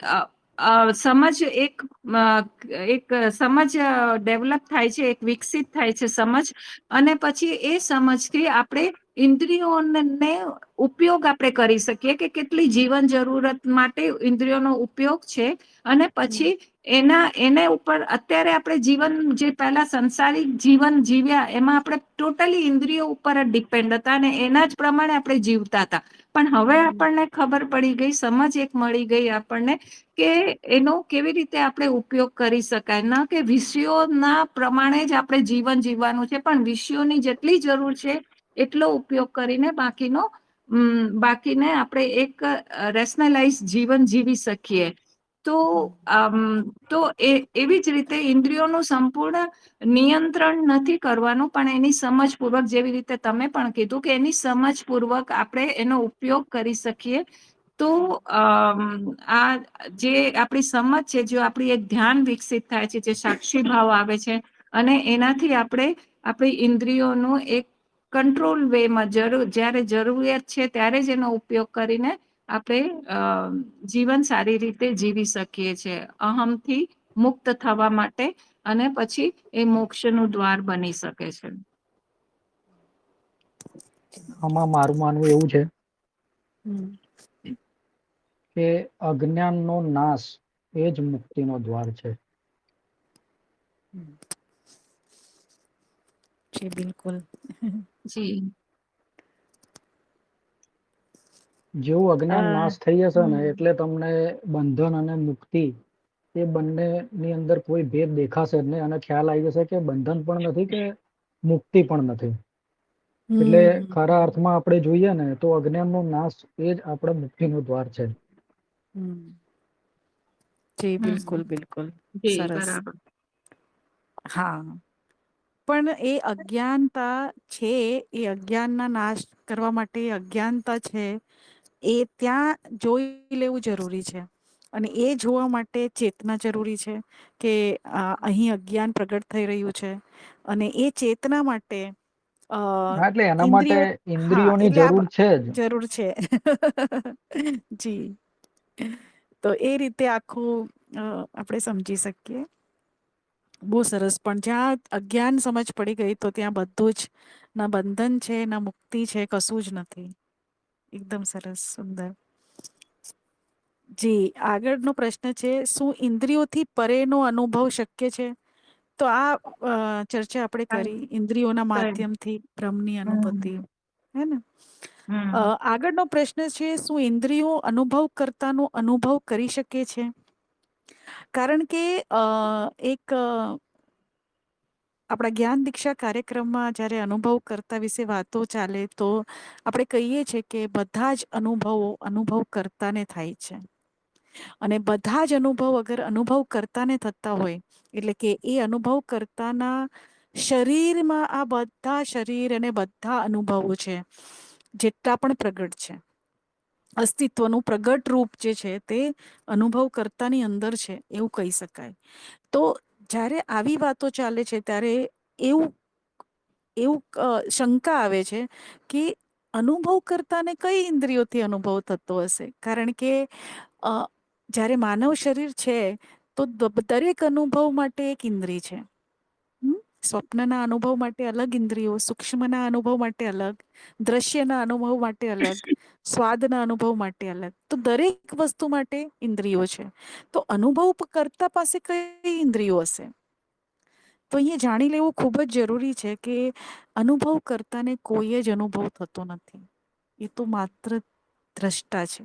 એક સમજ ડેવલપ થાય છે, એક વિકસિત થાય છે સમજ. અને પછી એ સમજથી આપણે ઇન્દ્રિયોને ઉપયોગ આપણે કરી શકીએ કે કેટલી જીવન જરૂરત માટે ઇન્દ્રિયોનો ઉપયોગ છે. અને પછી એને ઉપર અત્યારે આપણે જીવન, જે પહેલા સંસારિક જીવન જીવ્યા, એમાં આપણે ટોટલી ઇન્દ્રિયો ઉપર જ ડિપેન્ડ હતા અને એના જ પ્રમાણે આપણે જીવતા હતા. પણ હવે હમ આપણને ખબર પડી ગઈ, સમજ એક મળી ગઈ આપણને કે એનો કેવી રીતે આપણે ઉપયોગ કરી શકાય. ના કે વિષયોના પ્રમાણે જ આપણે જીવન જીવવાનું છે, પણ વિષયોની જેટલી જરૂર છે એટલો ઉપયોગ કરીને બાકીને આપણે એક રેશનલાઇઝ જીવન જીવી શકીએ. તો તો એવી જ રીતે ઇન્દ્રિયોનું સંપૂર્ણ નિયંત્રણ નથી કરવાનું, પણ એની સમજપૂર્વક, જેવી રીતે તમે પણ કીધું કે એની સમજપૂર્વક આપણે એનો ઉપયોગ કરી શકીએ. તો આ જે આપણી સમજ છે, જો આપણી એક ધ્યાન વિકસિત થાય છે, જે સાક્ષી ભાવ આવે છે, અને એનાથી આપણે આપણી ઇન્દ્રિયોનું એક કંટ્રોલ વેમાં જ્યારે જરૂરિયાત છે ત્યારે જ એનો ઉપયોગ કરીને આપણે જીવન સારી રીતે જીવી શકીએ છીએ, અહમથી મુક્ત થવા માટે, અને પછી એ મોક્ષનું દ્વાર બની શકે છે. આમાં મારું માનવું એવું છે હમ. કે અજ્ઞાનનો નાશ એ જ મુક્તિનો દ્વાર છે. જી બિલકુલ. જી. જેવું અજ્ઞાન નાશ થઈ જશે ને, હમ એટલે તમને બંધન અને મુક્તિ એ બંને ની અંદર કોઈ ભેદ દેખાશે જ નહીં, અને ખ્યાલ આવી જશે કે બંધન પણ નથી કે મુક્તિ પણ નથી. એટલે ખરા હમ અર્થમાં આપણે જોઈએ ને તો અજ્ઞાનનો નાશ એ જ આપણા મુક્તિનો દ્વાર છે. હમ. જી બિલકુલ હમ બિલકુલ જી સરસ. બરાબર. હા. પણ એ અજ્ઞાનતા છે, એ અજ્ઞાનના નાશ કરવા માટે અજ્ઞાનતા છે, એ ત્યાં જોઈ લેવું જરૂરી છે. અને એ જોવા માટે ચેતના જરૂરી છે, કે અહીં અજ્ઞાન પ્રગટ થઈ રહ્યું છે, અને એ ચેતના માટે હા, એટલે એના માટે ઇન્દ્રિયો, હા, ઇન્દ્રિયોની એટલે જરૂર છે જ. જરૂર છે. જી. તો એ રીતે આખું આપણે સમજી શકીએ. બહુ સરસ. પણ જ્યાં અજ્ઞાન સમજ પડી ગઈ તો ત્યાં બધું જ, ના બંધન છે, ના મુક્તિ છે, કશું જ નથી. એકદમ સરસ, સુંદર. જી આગળનો પ્રશ્ન છે, શું ઇન્દ્રિયોથી પરેનો અનુભવ શક્ય છે? તો આ ચર્ચા આપણે કરી ઇન્દ્રિયોના કઈ માધ્યમથી બ્રહ્મની હમ અનુભૂતિ. હેને? હમ આગળનો પ્રશ્ન છે, શું ઇન્દ્રિયો અનુભવ કર્તાનો અનુભવ કરી શકે છે? કારણ કે એક આપણા જ્ઞાન દીક્ષા કાર્યક્રમમાં જયારે અનુભવ કરતા વિશે વાતો ચાલે તો આપણે કહીએ છીએ કે બધા જ અનુભવ કરતાને થાય છે. અને બધા જ અનુભવ અગર અનુભવ કરતાને થતા હોય, એટલે કે એ અનુભવ કરતાના શરીરમાં આ બધા શરીર અને બધા અનુભવો છે, જેટલા પણ પ્રગટ છે, અસ્તિત્વનું પ્રગટ રૂપ જે છે તે અનુભવ કરતાની અંદર છે, એવું કહી શકાય. તો જ્યારે આવી વાતો ચાલે છે ત્યારે એવું એવું શંકા આવે છે કે અનુભવ કરતાને કઈ ઇન્દ્રિયોથી અનુભવ થતો હશે? કારણ કે જ્યારે માનવ શરીર છે તો દરેક અનુભવ માટે એક ઇન્દ્રિય છે. સ્વપ્નના અનુભવ માટે અલગ ઇન્દ્રિયો, સૂક્ષ્મના અનુભવ માટે અલગ, દ્રશ્યના અનુભવ માટે અલગ, સ્વાદના અનુભવ માટે અલગ. તો દરેક વસ્તુ માટે ઇન્દ્રિયો છે. તો અનુભવ કરતા પાસે કઈ ઇન્દ્રિયો હશે? તો અહીંયા જાણી લેવું ખૂબ જ જરૂરી છે કે અનુભવ કરતાને કોઈ જ અનુભવ થતો નથી. એ તો માત્ર દ્રષ્ટા છે,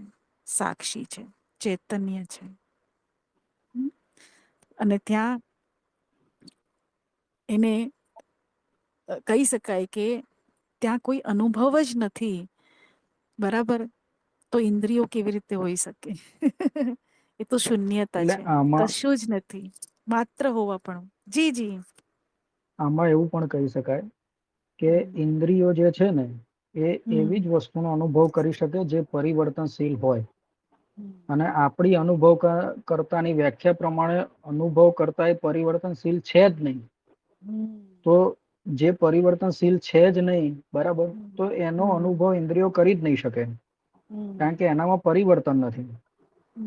સાક્ષી છે, ચૈતન્ય છે. અને ત્યાં એને કહી શકાય કે ત્યાં કોઈ અનુભવ જ નથી. બરાબર? તો ઇન્દ્રિયો કેવી રીતે હોઈ શકે? એ તો શૂન્યતા એટલે છે, આમાં કશું જ નથી. માત્ર હોવા પણ. જી જી. આમાં એવું પણ કહી શકાય કે હમ ઇન્દ્રિયો જે છે ને એ એવી હમ જ વસ્તુનો અનુભવ કરી શકે જે પરિવર્તનશીલ હોય. હમ અને આપણી અનુભવ કરતાની વ્યાખ્યા પ્રમાણે અનુભવ કરતા એ પરિવર્તનશીલ છે જ નહીં. તો જે પરિવર્તનશીલ છે જ નહીં, બરાબર, તો એનો હમ અનુભવ ઇન્દ્રિયો કરી જ નહીં શકે. કારણ કે એનામાં પરિવર્તન નથી.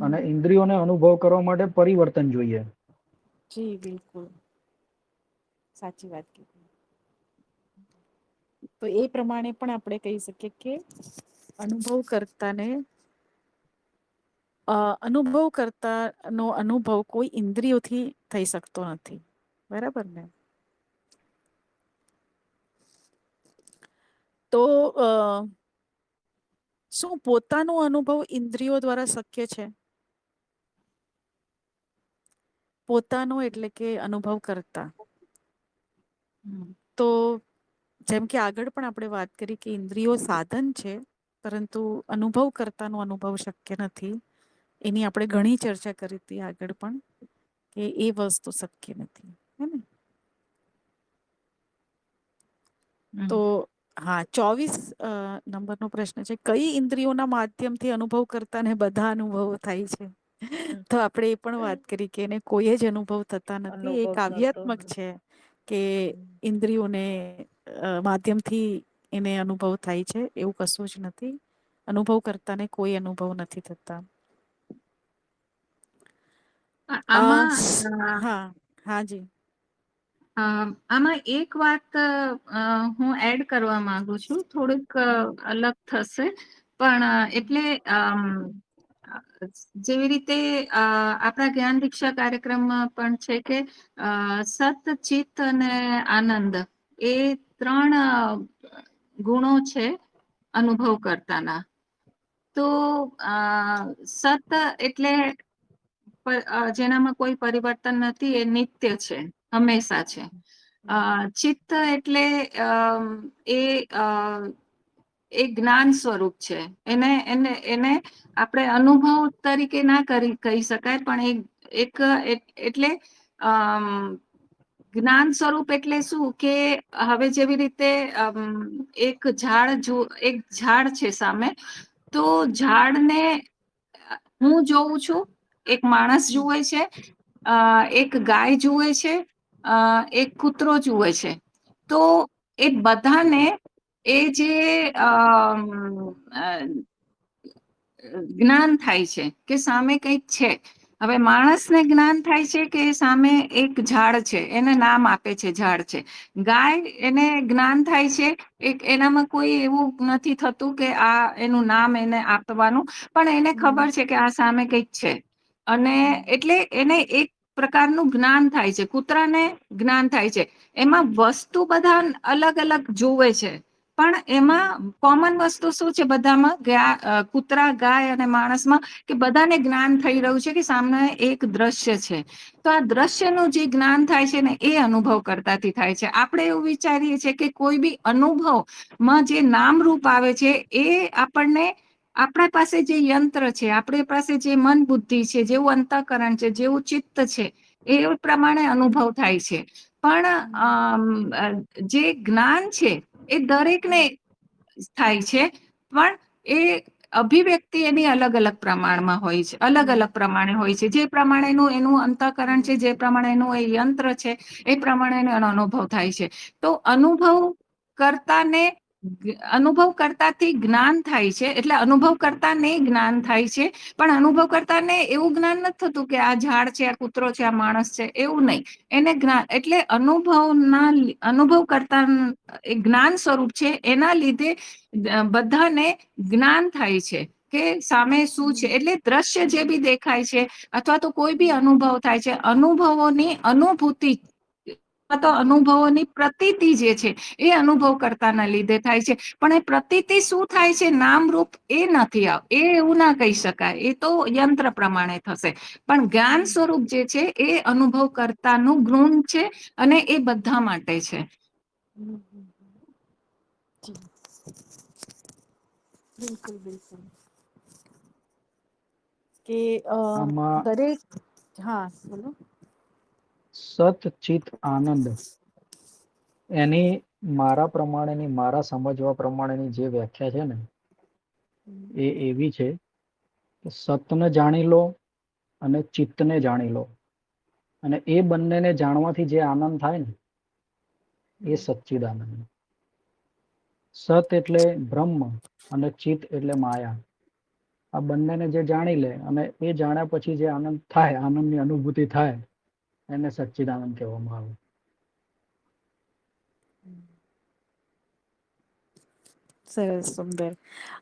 અને હમ ઇન્દ્રિયોને અનુભવ કરવા માટે પરિવર્તન જોઈએ. જી બિલકુલ. સાચી વાત કીધી. તો એ પ્રમાણે પણ આપણે કહી શકીએ કે અનુભવ કરતાને અનુભવ કરતા નો અનુભવ કોઈ ઇન્દ્રિયોથી થઈ શકતો નથી. બરાબર ને? તો શું પોતાનો અનુભવ ઇન્દ્રિયો દ્વારા શક્ય છે? પોતાનો એટલે કે અનુભવ કરતા. તો જેમ કે આગળ પણ આપણે વાત કરી કે ઇન્દ્રિયો સાધન છે, પરંતુ અનુભવ કરતાનો અનુભવ શક્ય નથી. એની આપણે ઘણી ચર્ચા કરી હતી આગળ પણ, કે એ વસ્તુ શક્ય નથી. હે ને? હમ. તો હા, 24 નંબરનો પ્રશ્ન છે, કઈ ઇન્દ્રિયોના માધ્યમથી અનુભવ કરતા ને બધા અનુભવો થાય છે? તો આપણે એ પણ વાત કરી કે એને કોઈ જ અનુભવ થતા નથી. એ અનુભવ થતો કાવ્યાત્મક નથી. છે કે ઇન્દ્રિયોને માધ્યમથી એને અનુભવ થાય છે, એવું કશું જ નથી. અનુભવ કરતાને કોઈ અનુભવ નથી થતા. આમાં હા, હા જી. આમાં એક વાત હું એડ કરવા માંગુ છું, થોડીક અલગ થશે, પણ એટલે જેવી રીતે આપણા જ્ઞાન દીક્ષા કાર્યક્રમમાં પણ છે કે સત, ચિત્ત અને આનંદ એ 3 ગુણો છે અનુભવ કરતાના. તો સત એટલે જેનામાં કોઈ પરિવર્તન નથી, એ નિત્ય છે, હંમેશા છે. ચિત્ત એટલે એ એ જ્ઞાન સ્વરૂપ છે. એને આપણે અનુભવ તરીકે ના કહી શકાય, પણ એટલે જ્ઞાન સ્વરૂપ એટલે શું કે હવે જેવી રીતે એક ઝાડ છે સામે, તો ઝાડને હું જોઉં છું, એક માણસ જુએ છે, એક ગાય જુએ છે, એક કૂતરો જુએ છે. તો એ બધાને એ જે જ્ઞાન થાય છે કે સામે કંઈક છે. હવે માણસને જ્ઞાન થાય છે કે સામે એક ઝાડ છે, એને નામ આપે છે ઝાડ છે. ગાય એને જ્ઞાન થાય છે, એનામાં કોઈ એવું નથી થતું કે આ એનું નામ એને આપવાનું, પણ એને ખબર છે કે આ સામે કંઈક છે. અને એટલે એને એક પ્રકારનું જ્ઞાન થાય છે. કૂતરાને જ્ઞાન થાય છે. એમાં વસ્તુ બધા અલગ અલગ જોવે છે, પણ એમાં કોમન વસ્તુ શું છે બધામાં, કૂતરા, ગાય અને માણસમાં, કે બધાને જ્ઞાન થઈ રહ્યું છે કે સામે એક દ્રશ્ય છે. તો આ દ્રશ્યનું જે જ્ઞાન થાય છે ને, એ અનુભવ કરતાથી થાય છે. આપણે એવું વિચારીએ છીએ કે કોઈ બી અનુભવમાં જે નામરૂપ આવે છે, એ આપણને આપણા પાસે જે યંત્ર છે, આપણી પાસે જે મન બુદ્ધિ છે, જેવું અંતઃકરણ છે, જેવું ચિત્ત છે, એ પ્રમાણે અનુભવ થાય છે. પણ જે જ્ઞાન છે એ દરેકને થાય છે, પણ એ અભિવ્યક્તિ એની અલગ અલગ પ્રમાણમાં હોય છે, અલગ અલગ પ્રમાણે હોય છે. જે પ્રમાણેનું એનું અંતઃકરણ છે, જે પ્રમાણેનું એ યંત્ર છે, એ પ્રમાણે એનો અનુભવ થાય છે. તો અનુભવ કરતાથી જ્ઞાન થાય છે, એટલે અનુભવ કરતાને જ્ઞાન થાય છે. પણ અનુભવ કરતાને એવું જ્ઞાન નથી થતું કે આ ઝાડ છે, આ કૂતરો છે, આ માણસ છે, એવું નહીં. એને જ્ઞાન એટલે અનુભવ કરતા એ જ્ઞાન સ્વરૂપ છે, એના લીધે બધાને જ્ઞાન થાય છે કે સામે શું છે. એટલે દ્રશ્ય જે બી દેખાય છે, અથવા તો કોઈ બી અનુભવ થાય છે, અનુભવોની અનુભૂતિ અથવા તો અનુભવોની પ્રતીતિ જે છે, એ અનુભવ કરતાના લીધે થાય છે. પણ એ પ્રતીતિ શું થાય છે, નામરૂપ, એ નથી એ એવું ના કહી શકાય. એ તો યંત્ર પ્રમાણે થશે. પણ જ્ઞાન સ્વરૂપ જે છે, એ અનુભવ કરતાનું ગુણ છે, અને એ બધા માટે છે. બિલકુલ, બિલકુલ. કે આમાં દરેક, હા બોલો. સત, ચિત, આનંદ, એની મારા સમજવા પ્રમાણેની જે વ્યાખ્યા છે ને, એ એવી છે કે સતને જાણી લો અને ચિત્તને જાણી લો, અને એ બંનેને જાણવાથી જે આનંદ થાય ને, એ સચ્ચિદાનંદ. સત એટલે બ્રહ્મ અને ચિત એટલે માયા. આ બંનેને જે જાણી લે અને એ જાણ્યા પછી જે આનંદ થાય, આનંદની અનુભૂતિ થાય, એને સચ્ચિદાનંદ કહેવામાં આવે. સરસ, સુંદર.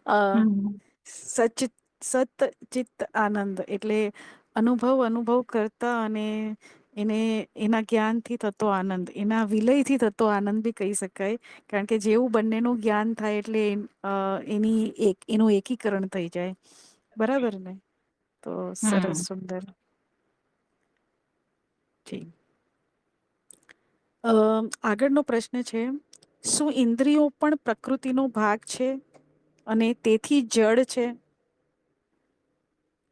હમ. સત, ચિત્ત, આનંદ એટલે અનુભવ કરતા, અને એના જ્ઞાનથી થતો આનંદ, એના વિલયથી થતો આનંદ બી કહી શકાય. કારણ કે જેવું બંનેનું જ્ઞાન થાય એટલે એનું એકીકરણ થઈ જાય. બરાબર ને? તો સરસ, હમ. સુંદર. આગળનો પ્રશ્ન છે, શું ઇન્દ્રિયો પણ પ્રકૃતિનો ભાગ છે અને તેથી જડ છે?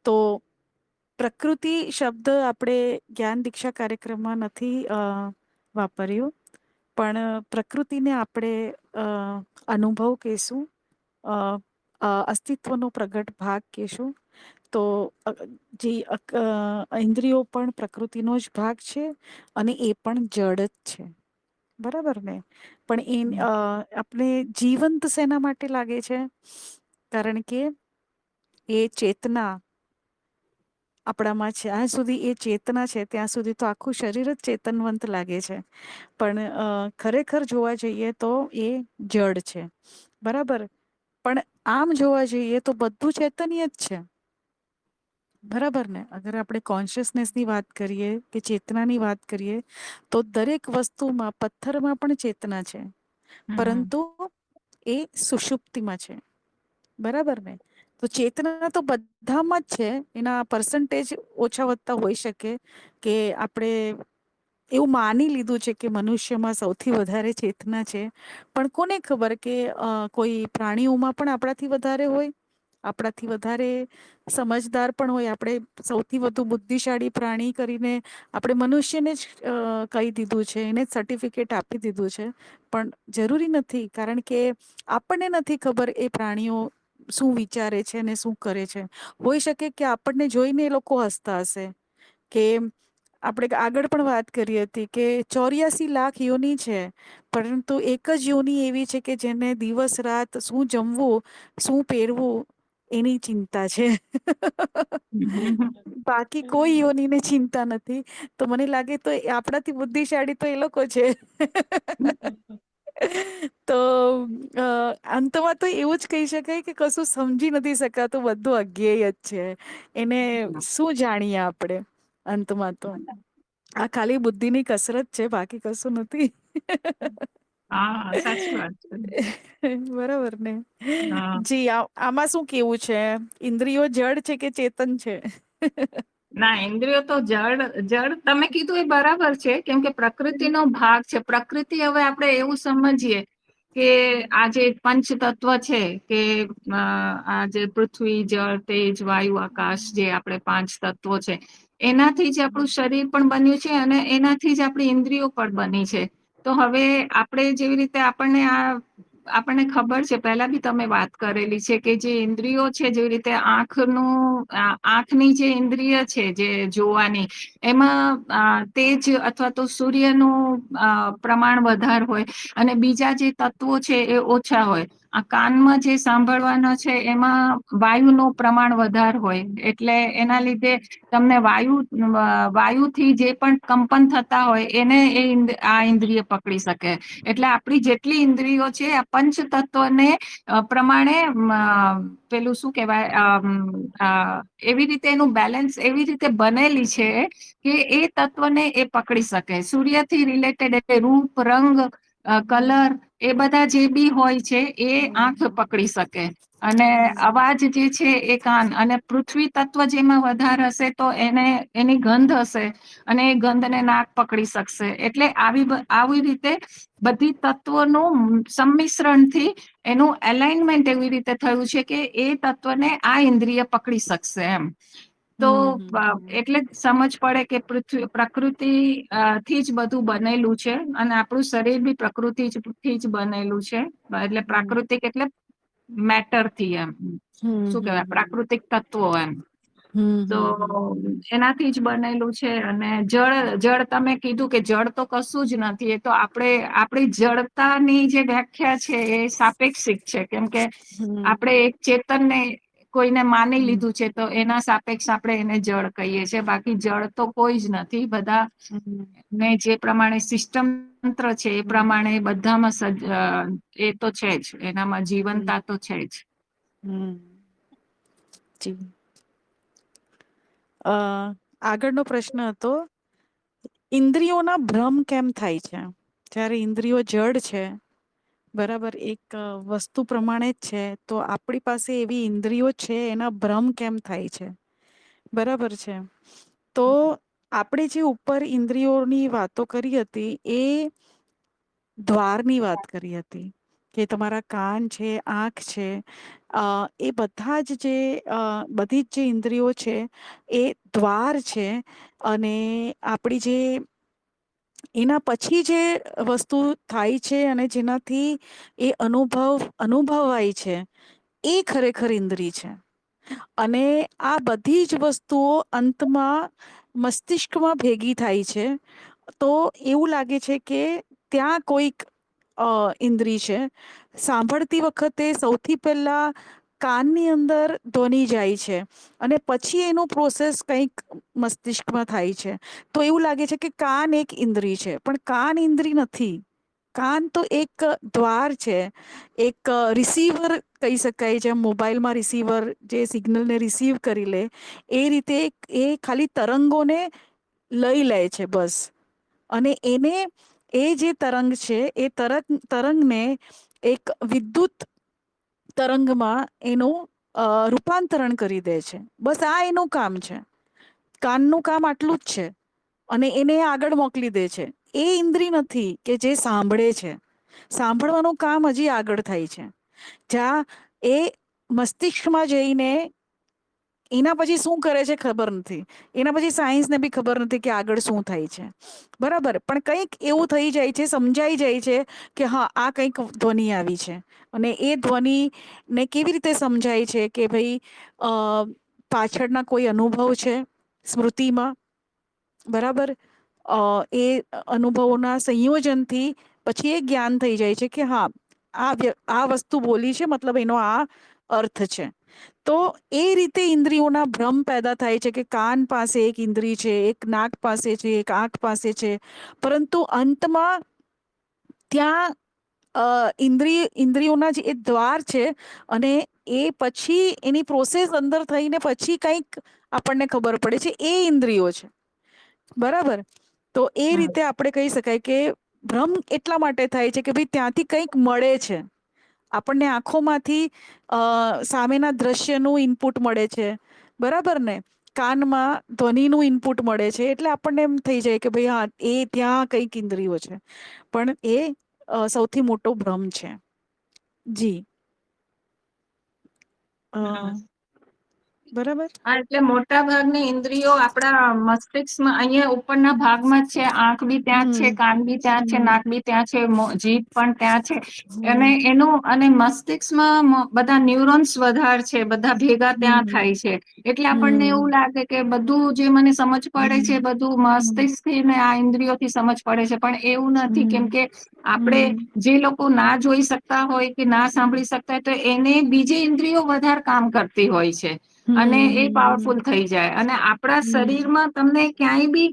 તો પ્રકૃતિ શબ્દ આપણે જ્ઞાન દીક્ષા કાર્યક્રમમાં નથી વાપર્યું, પણ પ્રકૃતિને આપણે અનુભવ કહેશું, અસ્તિત્વનો પ્રગટ ભાગ કહેશું. તો જે ઇન્દ્રિયો પણ પ્રકૃતિનો જ ભાગ છે અને એ પણ જડ જ છે. બરાબર ને? પણ આપણે જીવંત શેના માટે લાગે છે? કારણ કે એ ચેતના આપણામાં છે. જ્યાં સુધી એ ચેતના છે ત્યાં સુધી તો આખું શરીર જ ચેતનવંત લાગે છે. પણ ખરેખર જોવા જઈએ તો એ જડ છે. બરાબર? પણ આમ જોવા જઈએ તો બધું ચેતનીય જ છે. બરાબર ને? અગર આપણે કોન્શિયસનેસ ની વાત કરીએ કે ચેતનાની વાત કરીએ તો દરેક વસ્તુમાં, પથ્થરમાં પણ ચેતના છે. હમ પરંતુ એ સુષુપ્તિમાં છે. બરાબર ને? તો ચેતના તો બધામાં જ છે. એના પર્સન્ટેજ ઓછા વધતા હોઈ શકે, કે આપણે એવું માની લીધું છે કે મનુષ્યમાં સૌથી વધારે ચેતના છે. પણ કોને ખબર કે કોઈ પ્રાણીઓમાં પણ આપણાથી વધારે હોય, આપણાથી વધારે સમજદાર પણ હોય. આપણે સૌથી વધુ બુદ્ધિશાળી પ્રાણી કરીને આપણે મનુષ્યને જ કહી દીધું છે, એને જ સર્ટિફિકેટ આપી દીધું છે. પણ જરૂરી નથી, કારણ કે આપણને નથી ખબર એ પ્રાણીઓ શું વિચારે છે અને શું કરે છે. હોઈ શકે કે આપણને જોઈને એ લોકો હસતા હશે. કે આપણે આગળ પણ વાત કરી હતી કે 84 લાખ યોની છે, પરંતુ એક જ યોની એવી છે કે જેને દિવસ રાત શું જમવું, શું પહેરવું એની ચિંતા છે. બાકી કોઈ યોનીને ચિંતા નથી. તો મને લાગે તો આપણાથી બુદ્ધિશાળી તો એ લોકો છે. તો અંતમાં તો એવું જ કહી શકાય કે કશું સમજી નથી શકાતું, બધું અજ્ઞેય જ છે. એને શું જાણીએ આપણે અંતમાં તો? આ ખાલી બુદ્ધિની કસરત છે, બાકી કશું નથી. હા, સાચી વાત છે. બરાબર ને? હા. જી આમાં શું કેવું છે? ઇન્દ્રિયો જડ છે કે ચેતન છે? ના, ઇન્દ્રિયો તો જડ જડ તમે કીધું એ બરાબર છે, કેમ કે પ્રકૃતિનો ભાગ છે. પ્રકૃતિ હવે આપણે એવું સમજીએ કે આ જે પંચ તત્વ છે, કે આ જે પૃથ્વી, જળ, તેજ, વાયુ, આકાશ, જે આપણે પાંચ તત્વો છે, એનાથી જ આપણું શરીર પણ બન્યું છે અને એનાથી જ આપણી ઇન્દ્રિયો પણ બની છે. તો હવે આપણે જેવી રીતે આપણને ખબર છે, પહેલા બી તમે વાત કરેલી છે કે જે ઇન્દ્રિયો છે, જેવી રીતે આંખની જે ઇન્દ્રિય છે, જે જોવાની, એમાં તેજ અથવા તો સૂર્યનું પ્રમાણ વધારે હોય અને બીજા જે તત્વો છે એ ઓછા હોય. આ કાનમાં જે સાંભળવાનો છે એમાં વાયુનું પ્રમાણ વધારે હોય, એટલે એના લીધે તમને વાયુથી જે પણ કંપન થતા હોય એને આ ઇન્દ્રિય પકડી શકે. એટલે આપણી જેટલી ઇન્દ્રિયો છે આ પંચ તત્વને પ્રમાણે પેલું શું કહેવાય, એવી રીતે એનું બેલેન્સ એવી રીતે બનેલી છે કે એ તત્વને એ પકડી શકે. સૂર્યથી રિલેટેડ એટલે રૂપ, રંગ, કલર, એ બધા જે બી હોય છે એ આંખ પકડી શકે. અને અવાજ જે છે એ કાન, અને પૃથ્વી તત્વ જેમાં વધારે હશે તો એની ગંધ હશે અને એ ગંધને નાક પકડી શકશે. એટલે આવી રીતે બધી તત્વોનું સંમિશ્રણથી એનું એલાઇનમેન્ટ એવી રીતે થયું છે કે એ તત્વને આ ઇન્દ્રિય પકડી શકશે એમ. તો એટલે જ સમજ પડે કે પ્રકૃતિ થી જ બધું બનેલું છે અને આપણું શરીર બી પ્રકૃતિથી જ બનેલું છે. એટલે પ્રાકૃતિક એટલે મેટરથી એમ. શું કેવાય, પ્રાકૃતિક તત્વો એમ. તો એનાથી જ બનેલું છે. અને જળ તમે કીધું કે જળ તો કશું જ નથી. એ તો આપણી જડતાની જે વ્યાખ્યા છે એ સાપેક્ષિક છે. કેમ કે આપણે એક ચેતનને કોઈને માની લીધું છે તો એના સાપેક્ષ આપણે એને જળ કહીએ છીએ. બાકી જળ તો કોઈ જ નથી. બધા ને જે પ્રમાણે સિસ્ટમ તંત્ર છે એ પ્રમાણે બધામાં એ તો છે જ, એનામાં જીવનતા તો છે જ. જી. આગળનો પ્રશ્ન હતો, ઇન્દ્રિયોના ભ્રમ કેમ થાય છે? જ્યારે ઇન્દ્રિયો જડ છે, બરાબર, એક વસ્તુ પ્રમાણે જ છે, તો આપણી પાસે એવી ઇન્દ્રિયો છે, એના ભ્રમ કેમ થાય છે? બરાબર છે. તો આપણે જે ઉપર ઇન્દ્રિયોની વાતો કરી હતી એ દ્વારની વાત કરી હતી કે તમારા કાન છે, આંખ છે, એ બધા જ જે બધી જ જે ઇન્દ્રિયો છે એ દ્વાર છે. અને આપણી જે એના પછી જે વસ્તુ થાય છે અને જેનાથી એ અનુભવાય છે એ ખરેખર ઇન્દ્રિય છે. અને આ બધી જ વસ્તુઓ અંતમાં મસ્તિષ્કમાં ભેગી થાય છે. તો એવું લાગે છે કે ત્યાં કોઈક ઇન્દ્રિય છે. સાંભળતી વખતે સૌથી પહેલા કાનની અંદર ધ્વનિ જાય છે અને પછી એનું પ્રોસેસ કંઈક મસ્તિષ્કમાં થાય છે. તો એવું લાગે છે કે કાન એક ઇન્દ્રિય છે, પણ કાન ઇન્દ્રિય નથી. કાન તો એક દ્વાર છે, એક રિસીવર કહી શકાય. જેમ મોબાઈલમાં રિસીવર જે સિગ્નલને રિસીવ કરી લે એ રીતે એ ખાલી તરંગોને લઈ લે છે બસ. અને એને એ જે તરંગ છે એ તરંગને એક વિદ્યુત તરંગમાં એનું રૂપાંતરણ કરી દે છે. બસ આ એનું કામ છે. કાનનું કામ આટલું જ છે. અને એને આગળ મોકલી દે છે. એ ઇન્દ્રિય નથી કે જે સાંભળે છે. સાંભળવાનું કામ હજી આગળ થાય છે. જ્યાં એ મસ્તિષ્કમાં જઈને એના પછી શું કરે છે ખબર નથી. એના પછી સાયન્સને બી ખબર નથી કે આગળ શું થાય છે. બરાબર, પણ કંઈક એવું થઈ જાય છે, સમજાઈ જાય છે કે હા આ કંઈક ધ્વનિ આવી છે. અને એ ધ્વનિને કેવી રીતે સમજાય છે કે ભાઈ પાછળના કોઈ અનુભવ છે સ્મૃતિમાં. બરાબર, એ અનુભવોના સંયોજનથી પછી એ જ્ઞાન થઈ જાય છે કે હા આ વસ્તુ બોલી છે, મતલબ એનો આ અર્થ છે. તો એ રીતે ઇન્દ્રિયોના ભ્રમ પેદા થાય છે કે કાન પાસે એક ઇન્દ્રિય છે, એક નાક પાસે છે, એક આંખ પાસે છે. પરંતુ અંતમાં ત્યાં ઇન્દ્રિયોના જે એ દ્વાર છે અને એ પછી એની પ્રોસેસ અંદર થઈને પછી કંઈક આપણને ખબર પડે છે એ ઇન્દ્રિયો છે. બરાબર, તો એ હમ રીતે આપણે કહી શકાય કે ભ્રમ એટલા માટે થાય છે કે ભાઈ ત્યાંથી કંઈક મળે છે આપણને. આંખોમાંથી સામેના દ્રશ્યનું ઇનપુટ મળે છે. બરાબર ને, કાનમાં ધ્વનિનું ઇનપુટ મળે છે. એટલે આપણને એમ થઈ જાય કે ભાઈ હા એ ત્યાં કંઈક ઇન્દ્રિયો છે. પણ એ સૌથી મોટો ભ્રમ છે. જી. હા. બરાબર. હા, એટલે મોટા ભાગની ઇન્દ્રિયો આપણા મસ્તિષ્કમાં અહીંયા ઉપરના ભાગમાં જ છે. આંખ બી ત્યાં જ છે, હમ કાન બી ત્યાં છે, હમ નાક બી ત્યાં છે, જીભ પણ ત્યાં છે. અને હમ એનું અને મસ્તિષ્કમાં બધા ન્યુરોન્સ વધારે છે, બધા ભેગા ત્યાં હમ થાય છે. એટલે આપણને હમ એવું લાગે કે બધું જે મને સમજ પડે છે બધું હમ મસ્તિષ્કથી ને આ ઇન્દ્રિયોથી સમજ પડે છે. પણ એવું નથી, કેમ હમ કે આપણે હમ જે લોકો ના જોઈ શકતા હોય કે ના સાંભળી શકતા હોય તો એને બીજી ઇન્દ્રિયો વધારે કામ કરતી હોય છે. અને એ હમ પાવરફુલ થઈ જાય. અને આપણા હમ શરીરમાં તમને ક્યાંય બી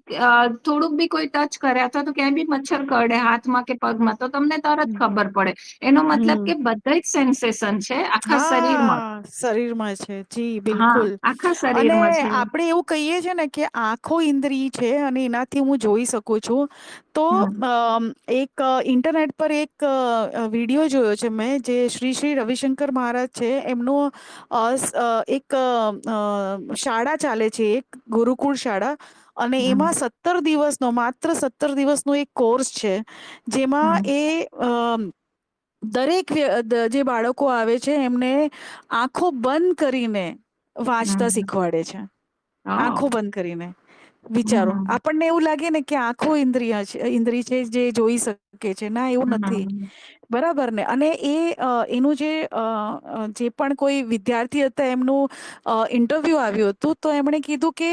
થોડુંક બી કોઈ ટચ કરે અથવા તો ક્યાંય બી મચ્છર કરડે હાથમાં કે પગમાં તો તમને તરત ખબર પડે. એનો મતલબ હમ કે બધા જ સેન્સેશન છે આખા શરીરમાં. હા, શરીરમાં છે. જી હા, બિલકુલ. આખા અને શરીરમાં છે. આપણે એવું કહીએ છે ને કે આંખો ઇન્દ્રિય છે અને એનાથી હું જોઈ શકું છું. તો હમ એક ઇન્ટરનેટ પર એક વિડીયો જોયો છે મેં, જે શ્રી શ્રી રવિશંકર મહારાજ છે એમનું એક શાળા ચાલે છે, એક ગુરુકુળ શાળા. અને હમ એમાં 17 દિવસનો, માત્ર 17 દિવસનો એક કોર્સ છે. જેમાં હમ એ દરેક જે બાળકો આવે છે એમને આંખો બંધ કરીને વાંચતા હમ શીખવાડે છે. ઓ આંખો બંધ કરીને. વિચારો, હમ આપણને એવું લાગે ને કે આંખો ઇન્દ્રિય છે જે જોઈ શકે છે. ના, એવું નથી. હમ બરાબર ને. અને એનું જે પણ કોઈ વિદ્યાર્થી હતા એમનું ઇન્ટરવ્યુ આવ્યું હતું, તો એમણે કીધું કે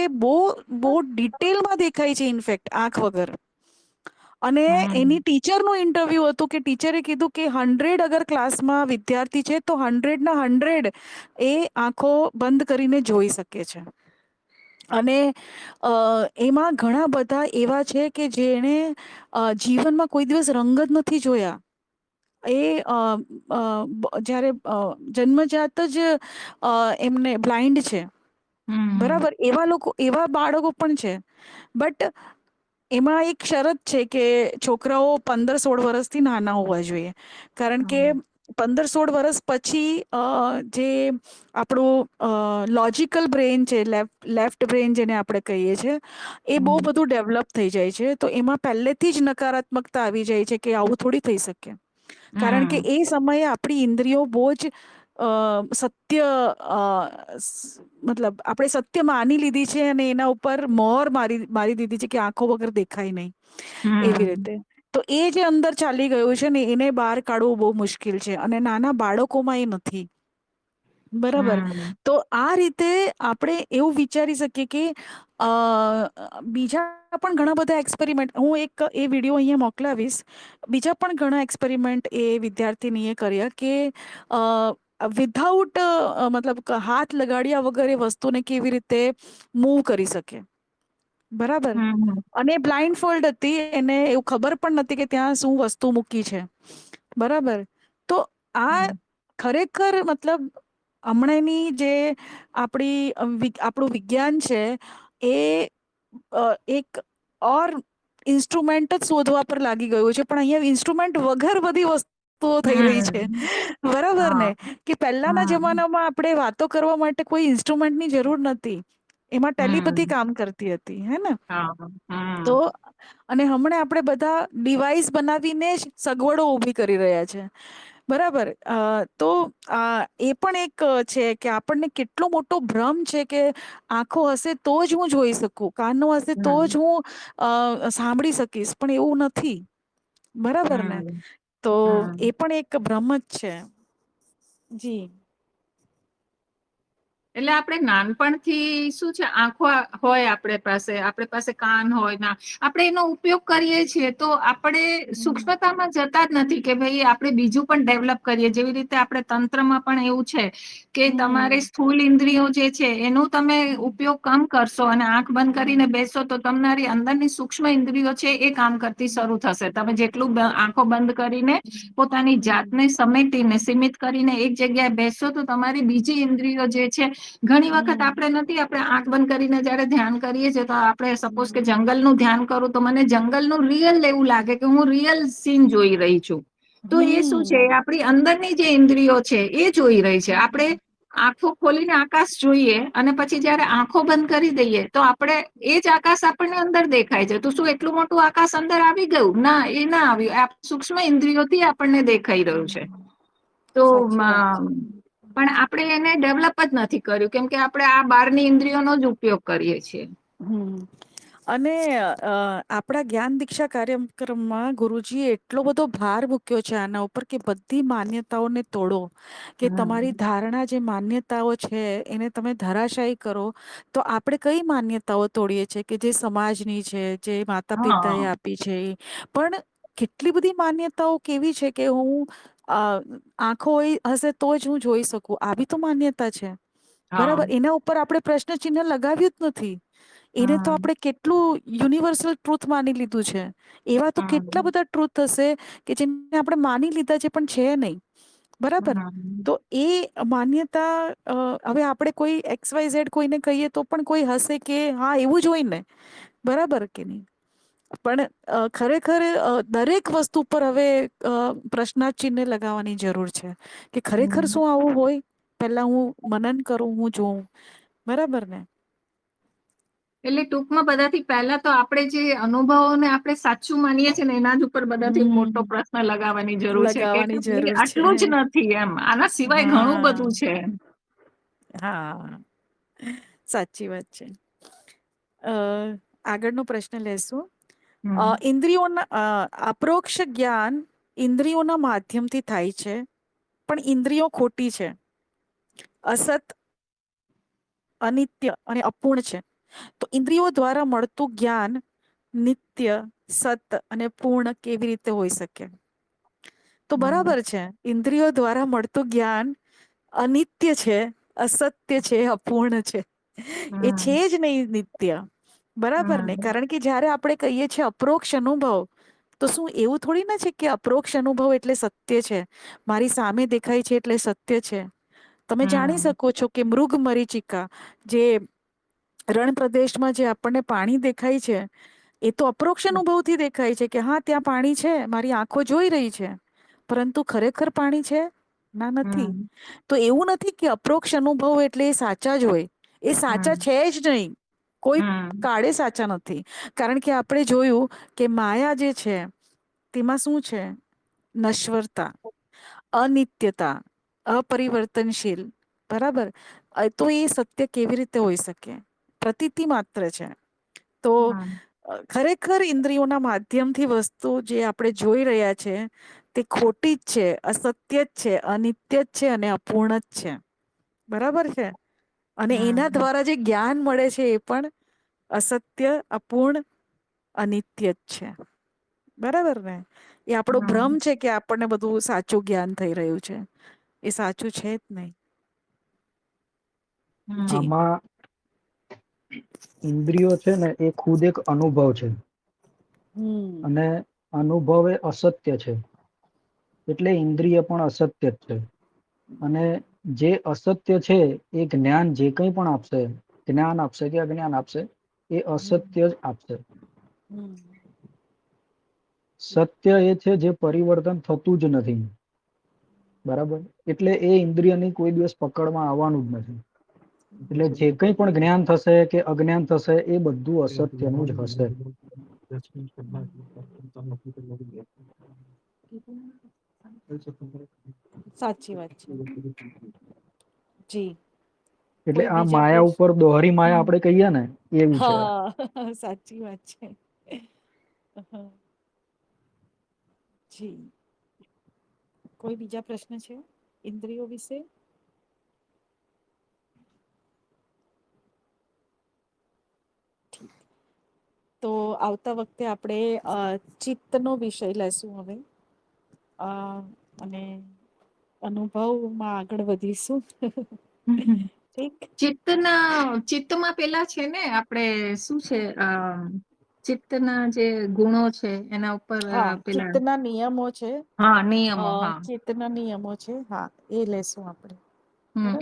બહુ ડિટેલમાં દેખાય છે ઇનફેક્ટ આંખ વગર. અને એની હમ ટીચરનું ઇન્ટરવ્યુ હતું કે ટીચરે કીધું કે 100 અગર ક્લાસમાં વિદ્યાર્થી છે તો 100 ના 100 એ આંખો બંધ કરીને જોઈ શકે છે. અને એમાં ઘણા બધા એવા છે કે જેને જીવનમાં કોઈ દિવસ રંગ જ નથી જોયા. એ જ્યારે જન્મજાત જ એમને બ્લાઇન્ડ છે. હમ બરાબર, એવા બાળકો પણ છે. બટ એમાં એક શરત છે કે છોકરાઓ 15-16 વર્ષથી નાના હોવા જોઈએ. કારણ કે હમ 15-16 વર્ષ પછી જે આપણું લોજિકલ બ્રેઇન છે, લેફ્ટ બ્રેઇન જેને આપણે કહીએ છીએ, એ બહુ હમ બધું ડેવલપ થઈ જાય છે. તો એમાં પહેલેથી જ નકારાત્મકતા આવી જાય છે કે આવું થોડી થઈ શકે. કારણ કે હમ એ સમયે આપણી ઇન્દ્રિયો બહુ જ સત્ય, મતલબ આપણે સત્ય માની લીધી છે અને એના ઉપર મોહર મારી દીધી છે કે આંખો વગર દેખાય નહીં, એવી હમ રીતે. તો એ જે અંદર ચાલી ગયું છે ને, એને બહાર કાઢવું બહુ મુશ્કેલ છે, અને નાના બાળકોમાં એ નથી. બરાબર. હમ તો આ રીતે આપણે એવું વિચારી શકીએ કે બીજા પણ ઘણા બધા એક્સપેરિમેન્ટ, હું એક એ વિડીયો અહીંયા મોકલાવીશ. બીજા પણ ઘણા એક્સપેરિમેન્ટ એ વિદ્યાર્થીનીએ કર્યા કે વિધાઉટ, મતલબ હાથ લગાડ્યા વગર એ વસ્તુને કેવી રીતે મૂવ કરી શકે. બરાબર. હમ અને બ્લાઇન્ડ ફોલ્ડ હતી, એને એવું ખબર પણ નથી કે ત્યાં શું વસ્તુ મૂકી છે. બરાબર. તો આ હમ ખરેખર, મતલબ હમણાંની જે આપણું વિજ્ઞાન છે, એ એક ઓર ઇન્સ્ટ્રુમેન્ટ જ શોધવા પર લાગી ગયું છે. પણ અહીંયા ઇન્સ્ટ્રુમેન્ટ વગર બધી વસ્તુઓ થઈ રહી છે. હમ બરાબર ને? હા કે પહેલાના હમ જમાનામાં આપણે વાતો કરવા માટે કોઈ ઇન્સ્ટ્રુમેન્ટની જરૂર નથી. એમાં ટેલિપેથી હમ કામ કરતી હતી, હે ને? હા તો હમ અને હમણાં આપણે બધા ડિવાઈસ બનાવીને જ સગવડો ઊભી કરી રહ્યા છે. બરાબર. તો એ પણ એક છે કે આપણને કેટલો મોટો ભ્રમ છે કે આંખો હશે તો જ હું જોઈ શકું, કાનો હશે તો હમ જ હું સાંભળી શકીશ, પણ એવું નથી. બરાબર ને? હમ તો હમ એ પણ એક ભ્રમ જ છે. જી. એટલે આપણે નાનપણથી શું છે, આંખો હોય આપણી પાસે કાન હોય ના, આપણે એનો ઉપયોગ કરીએ છીએ તો આપણે હમ સૂક્ષ્મતામાં જતા જ નથી કે ભાઈ આપણે બીજું પણ ડેવલપ કરીએ. જેવી રીતે આપણે તંત્રમાં પણ એવું છે કે તમારે હમ સ્થૂલ ઇન્દ્રિયો જે છે એનું તમે ઉપયોગ કમ કરશો અને આંખ બંધ કરીને હમ બેસો તો તમારી અંદરની સૂક્ષ્મ ઇન્દ્રિયો છે એ કામ કરતી શરૂ થશે. તમે જેટલું આંખો બંધ કરીને પોતાની હમ જાતને સમેટીને સીમિત કરીને એક જગ્યાએ બેસશો તો તમારી બીજી ઇન્દ્રિયો જે છે, ઘણી વખત હમ આપણે આંખ બંધ કરીને જયારે ધ્યાન કરીએ છીએ તો આપણે સપોઝ કે હમ જંગલનું ધ્યાન કરું તો મને જંગલનું રિયલ એવું લાગે કે હું રિયલ સીન જોઈ રહી છું. તો એ શું છે, હમ આપણી અંદરની જે ઇન્દ્રિયો છે એ જોઈ રહી છે. આપણે હમ આંખો ખોલીને આકાશ જોઈએ અને પછી જયારે આંખો બંધ કરી દઈએ તો આપણે એ જ આકાશ આપણને અંદર દેખાય છે. તો શું એટલું મોટું આકાશ અંદર આવી ગયું? ના, એ ના આવ્યું. સૂક્ષ્મ ઇન્દ્રિયોથી આપણને દેખાઈ રહ્યું છે. તો સાચી વાત છે. પણ આપણે એને ડેવલપ જ નથી કર્યું, કેમ કે આપણે આ બારની ઇન્દ્રિયોનો જ ઉપયોગ કરીએ છીએ. હમ. અને આપણા જ્ઞાન દીક્ષા કાર્યક્રમમાં ગુરુજીએ એટલો બધો ભાર મૂક્યો છે આના ઉપર કે બધી માન્યતાઓને તોડો. કે તમારી હમ ધારણા જે માન્યતાઓ છે એને તમે ધરાશાયી કરો. તો આપણે કઈ માન્યતાઓ તોડીએ છીએ કે જે સમાજની છે, જે માતા પિતા હા એ આપી છે. પણ કેટલી બધી માન્યતાઓ કેવી છે કે હું આંખો હશે તો જ હું જોઈ શકું, આવી તો માન્યતા છે. હા બરાબર. એના ઉપર આપણે પ્રશ્ન ચિહ્ન લગાવ્યું જ નથી. એને તો હમ આપણે કેટલું યુનિવર્સલ ટ્રુથ માની લીધું છે. એવા તો કેટલા હમ બધા ટ્રુથ હશે કે જેને આપણે માની લીધા છે પણ છે નહીં. બરાબર. હમ તો એ માન્યતા, હવે આપણે કોઈ XYZ કોઈને કહીએ તો પણ કોઈ હશે કે હા એવું જ હોય ને. બરાબર કે નહીં? પણ ખરેખર દરેક વસ્તુ પર હવે પ્રશ્નાર્થ ચિહ્ન લગાવવાની જરૂર છે. કે ખરેખર હમ શું આવું હોય? પેલા હું મનન કરું, હું જોઉં. બરાબર ને? એટલે ટૂંકમાં બધાથી પહેલા તો આપણે જે અનુભવોને આપણે સાચું માનીએ છીએ ને એના જ ઉપર બધાથી મોટો હમ પ્રશ્ન લગાવવાની જરૂર છે કે લગાવવાની ભાઈ જરૂર છે. આટલું જ નથી એમ, આના સિવાય ઘણું હા બધું છે. હા, સાચી વાત છે. આગળનો પ્રશ્ન લેશું. હમ ઇન્દ્રિયોના અપરોક્ષ જ્ઞાન ઇન્દ્રિયોના માધ્યમથી થાય છે, પણ ઇન્દ્રિયો ખોટી છે, અસત, અનિત્ય અને અપૂર્ણ છે. તો ઇન્દ્રિયો દ્વારા મળતું જ્ઞાન નિત્ય, સત અને પૂર્ણ કેવી રીતે હોઈ શકે? તો હમ બરાબર છે. ઇન્દ્રિયો દ્વારા મળતું જ્ઞાન અનિત્ય છે, અસત્ય છે, અપૂર્ણ છે. એ છે હમ જ નહીં નિત્ય. બરાબર ને? હમ કારણ કે જયારે આપણે કહીએ છીએ અપરોક્ષ અનુભવ, તો શું એવું થોડી ના છે કે અપરોક્ષ અનુભવ એટલે સત્ય છે? મારી સામે દેખાય છે એટલે સત્ય છે? તમે જાણી હમ શકો છો કે મૃગ મરીચિકા, જે રણ પ્રદેશમાં જે આપણને પાણી દેખાય છે, એ તો અપરોક્ષ અનુભવથી દેખાય છે કે હા ત્યાં પાણી છે, મારી આંખો જોઈ રહી છે. પરંતુ ખરેખર પાણી છે? ના નથી. હમ તો એવું નથી કે અપ્રોક્ષ અનુભવ એટલે એ સાચા જ હોય. એ સાચા હમ છે જ નહીં. કોઈ હમ કાળે સાચા નથી. કારણ કે આપણે જોયું કે માયા જે છે તેમાં શું છે? નશ્વરતા, અનિત્યતા, અપરિવર્તનશીલ. બરાબર? તો એ સત્ય કેવી રીતે હોઈ શકે? પ્રતીતિ માત્ર છે. તો હમ ખરેખર ઇન્દ્રિયોના માધ્યમથી વસ્તુ જે આપણે જોઈ રહ્યા છે તે ખોટી જ છે, અસત્ય જ છે, અનિત્ય જ છે અને અપૂર્ણ જ છે. બરાબર છે? અને એના હમ દ્વારા જે જ્ઞાન મળે છે એ પણ અસત્ય, અપૂર્ણ, અનિત્ય જ છે. બરાબર ને? એ આપણો ભ્રમ હમ છે કે આપણને બધું સાચું જ્ઞાન થઈ રહ્યું છે. એ સાચું છે જ નહીં. જી. આમાં ઇન્દ્રિયો છે ને એ ખુદ એક અનુભવ છે. હમ. અને અનુભવ એ અસત્ય છે. એટલે ઇન્દ્રિય પણ અસત્ય જ છે. અને જે અસત્ય છે એ જ્ઞાન જે કંઈ પણ આપશે, જ્ઞાન આપશે કે અજ્ઞાન આપશે, એ અસત્ય જ આપશે. હમ. સત્ય એ છે જે પરિવર્તન થતું જ નથી. બરાબર? એટલે એ ઇન્દ્રિયની કોઈ દિવસ પકડમાં આવવાનું જ નથી. એટલે જે કંઈ પણ જ્ઞાન થશે કે અજ્ઞાન થશે એ બધું અસત્યનું જ હશે. સાચી વાત છે. જી. એટલે કોઈ આ બીજા માયા પ્રશ્ન? ઉપર દોહરી માયા હમ. આપણે કહીએ ને એવી છે. હા, સાચી વાત છે. હા. જી. કોઈ બીજા પ્રશ્ન છે ઇન્દ્રિયો વિશે? તો આવતા વખતે આપણે ચિત્તનો વિષય લેશું હવે. અને અનુભવમાં આગળ વધીશું. ઠીક. ચિત્તમાં પેલા છે ને આપણે શું છે ચિત્તના જે ગુણો છે એના ઉપર હા, પેલા ચિત્તના નિયમો છે. હા નિયમો હા ચિત્તના નિયમો છે. હા, એ લેશું આપણે.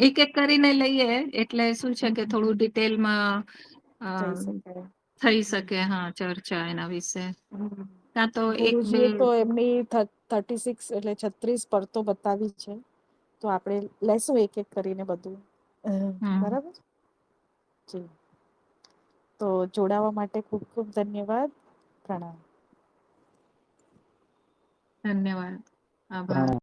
એક બરાબર. એક કરીને લઈએ એટલે શું છે કે હમ. થોડું ડિટેલમાં અ જઈ શકાય. થઈ શકે હા ચર્ચા એના વિશે. ત્યાં તો એક બે ગુરુજીએ તો એમની 36 એટલે 36 પર તો બતાવી છે. તો આપણે લેશું એક એક કરીને બધું. હમ બરાબર? જી. તો જોડાવા માટે ખૂબ ખૂબ ધન્યવાદ. પ્રણામ. ધન્યવાદ. આભાર. પ્રણામ.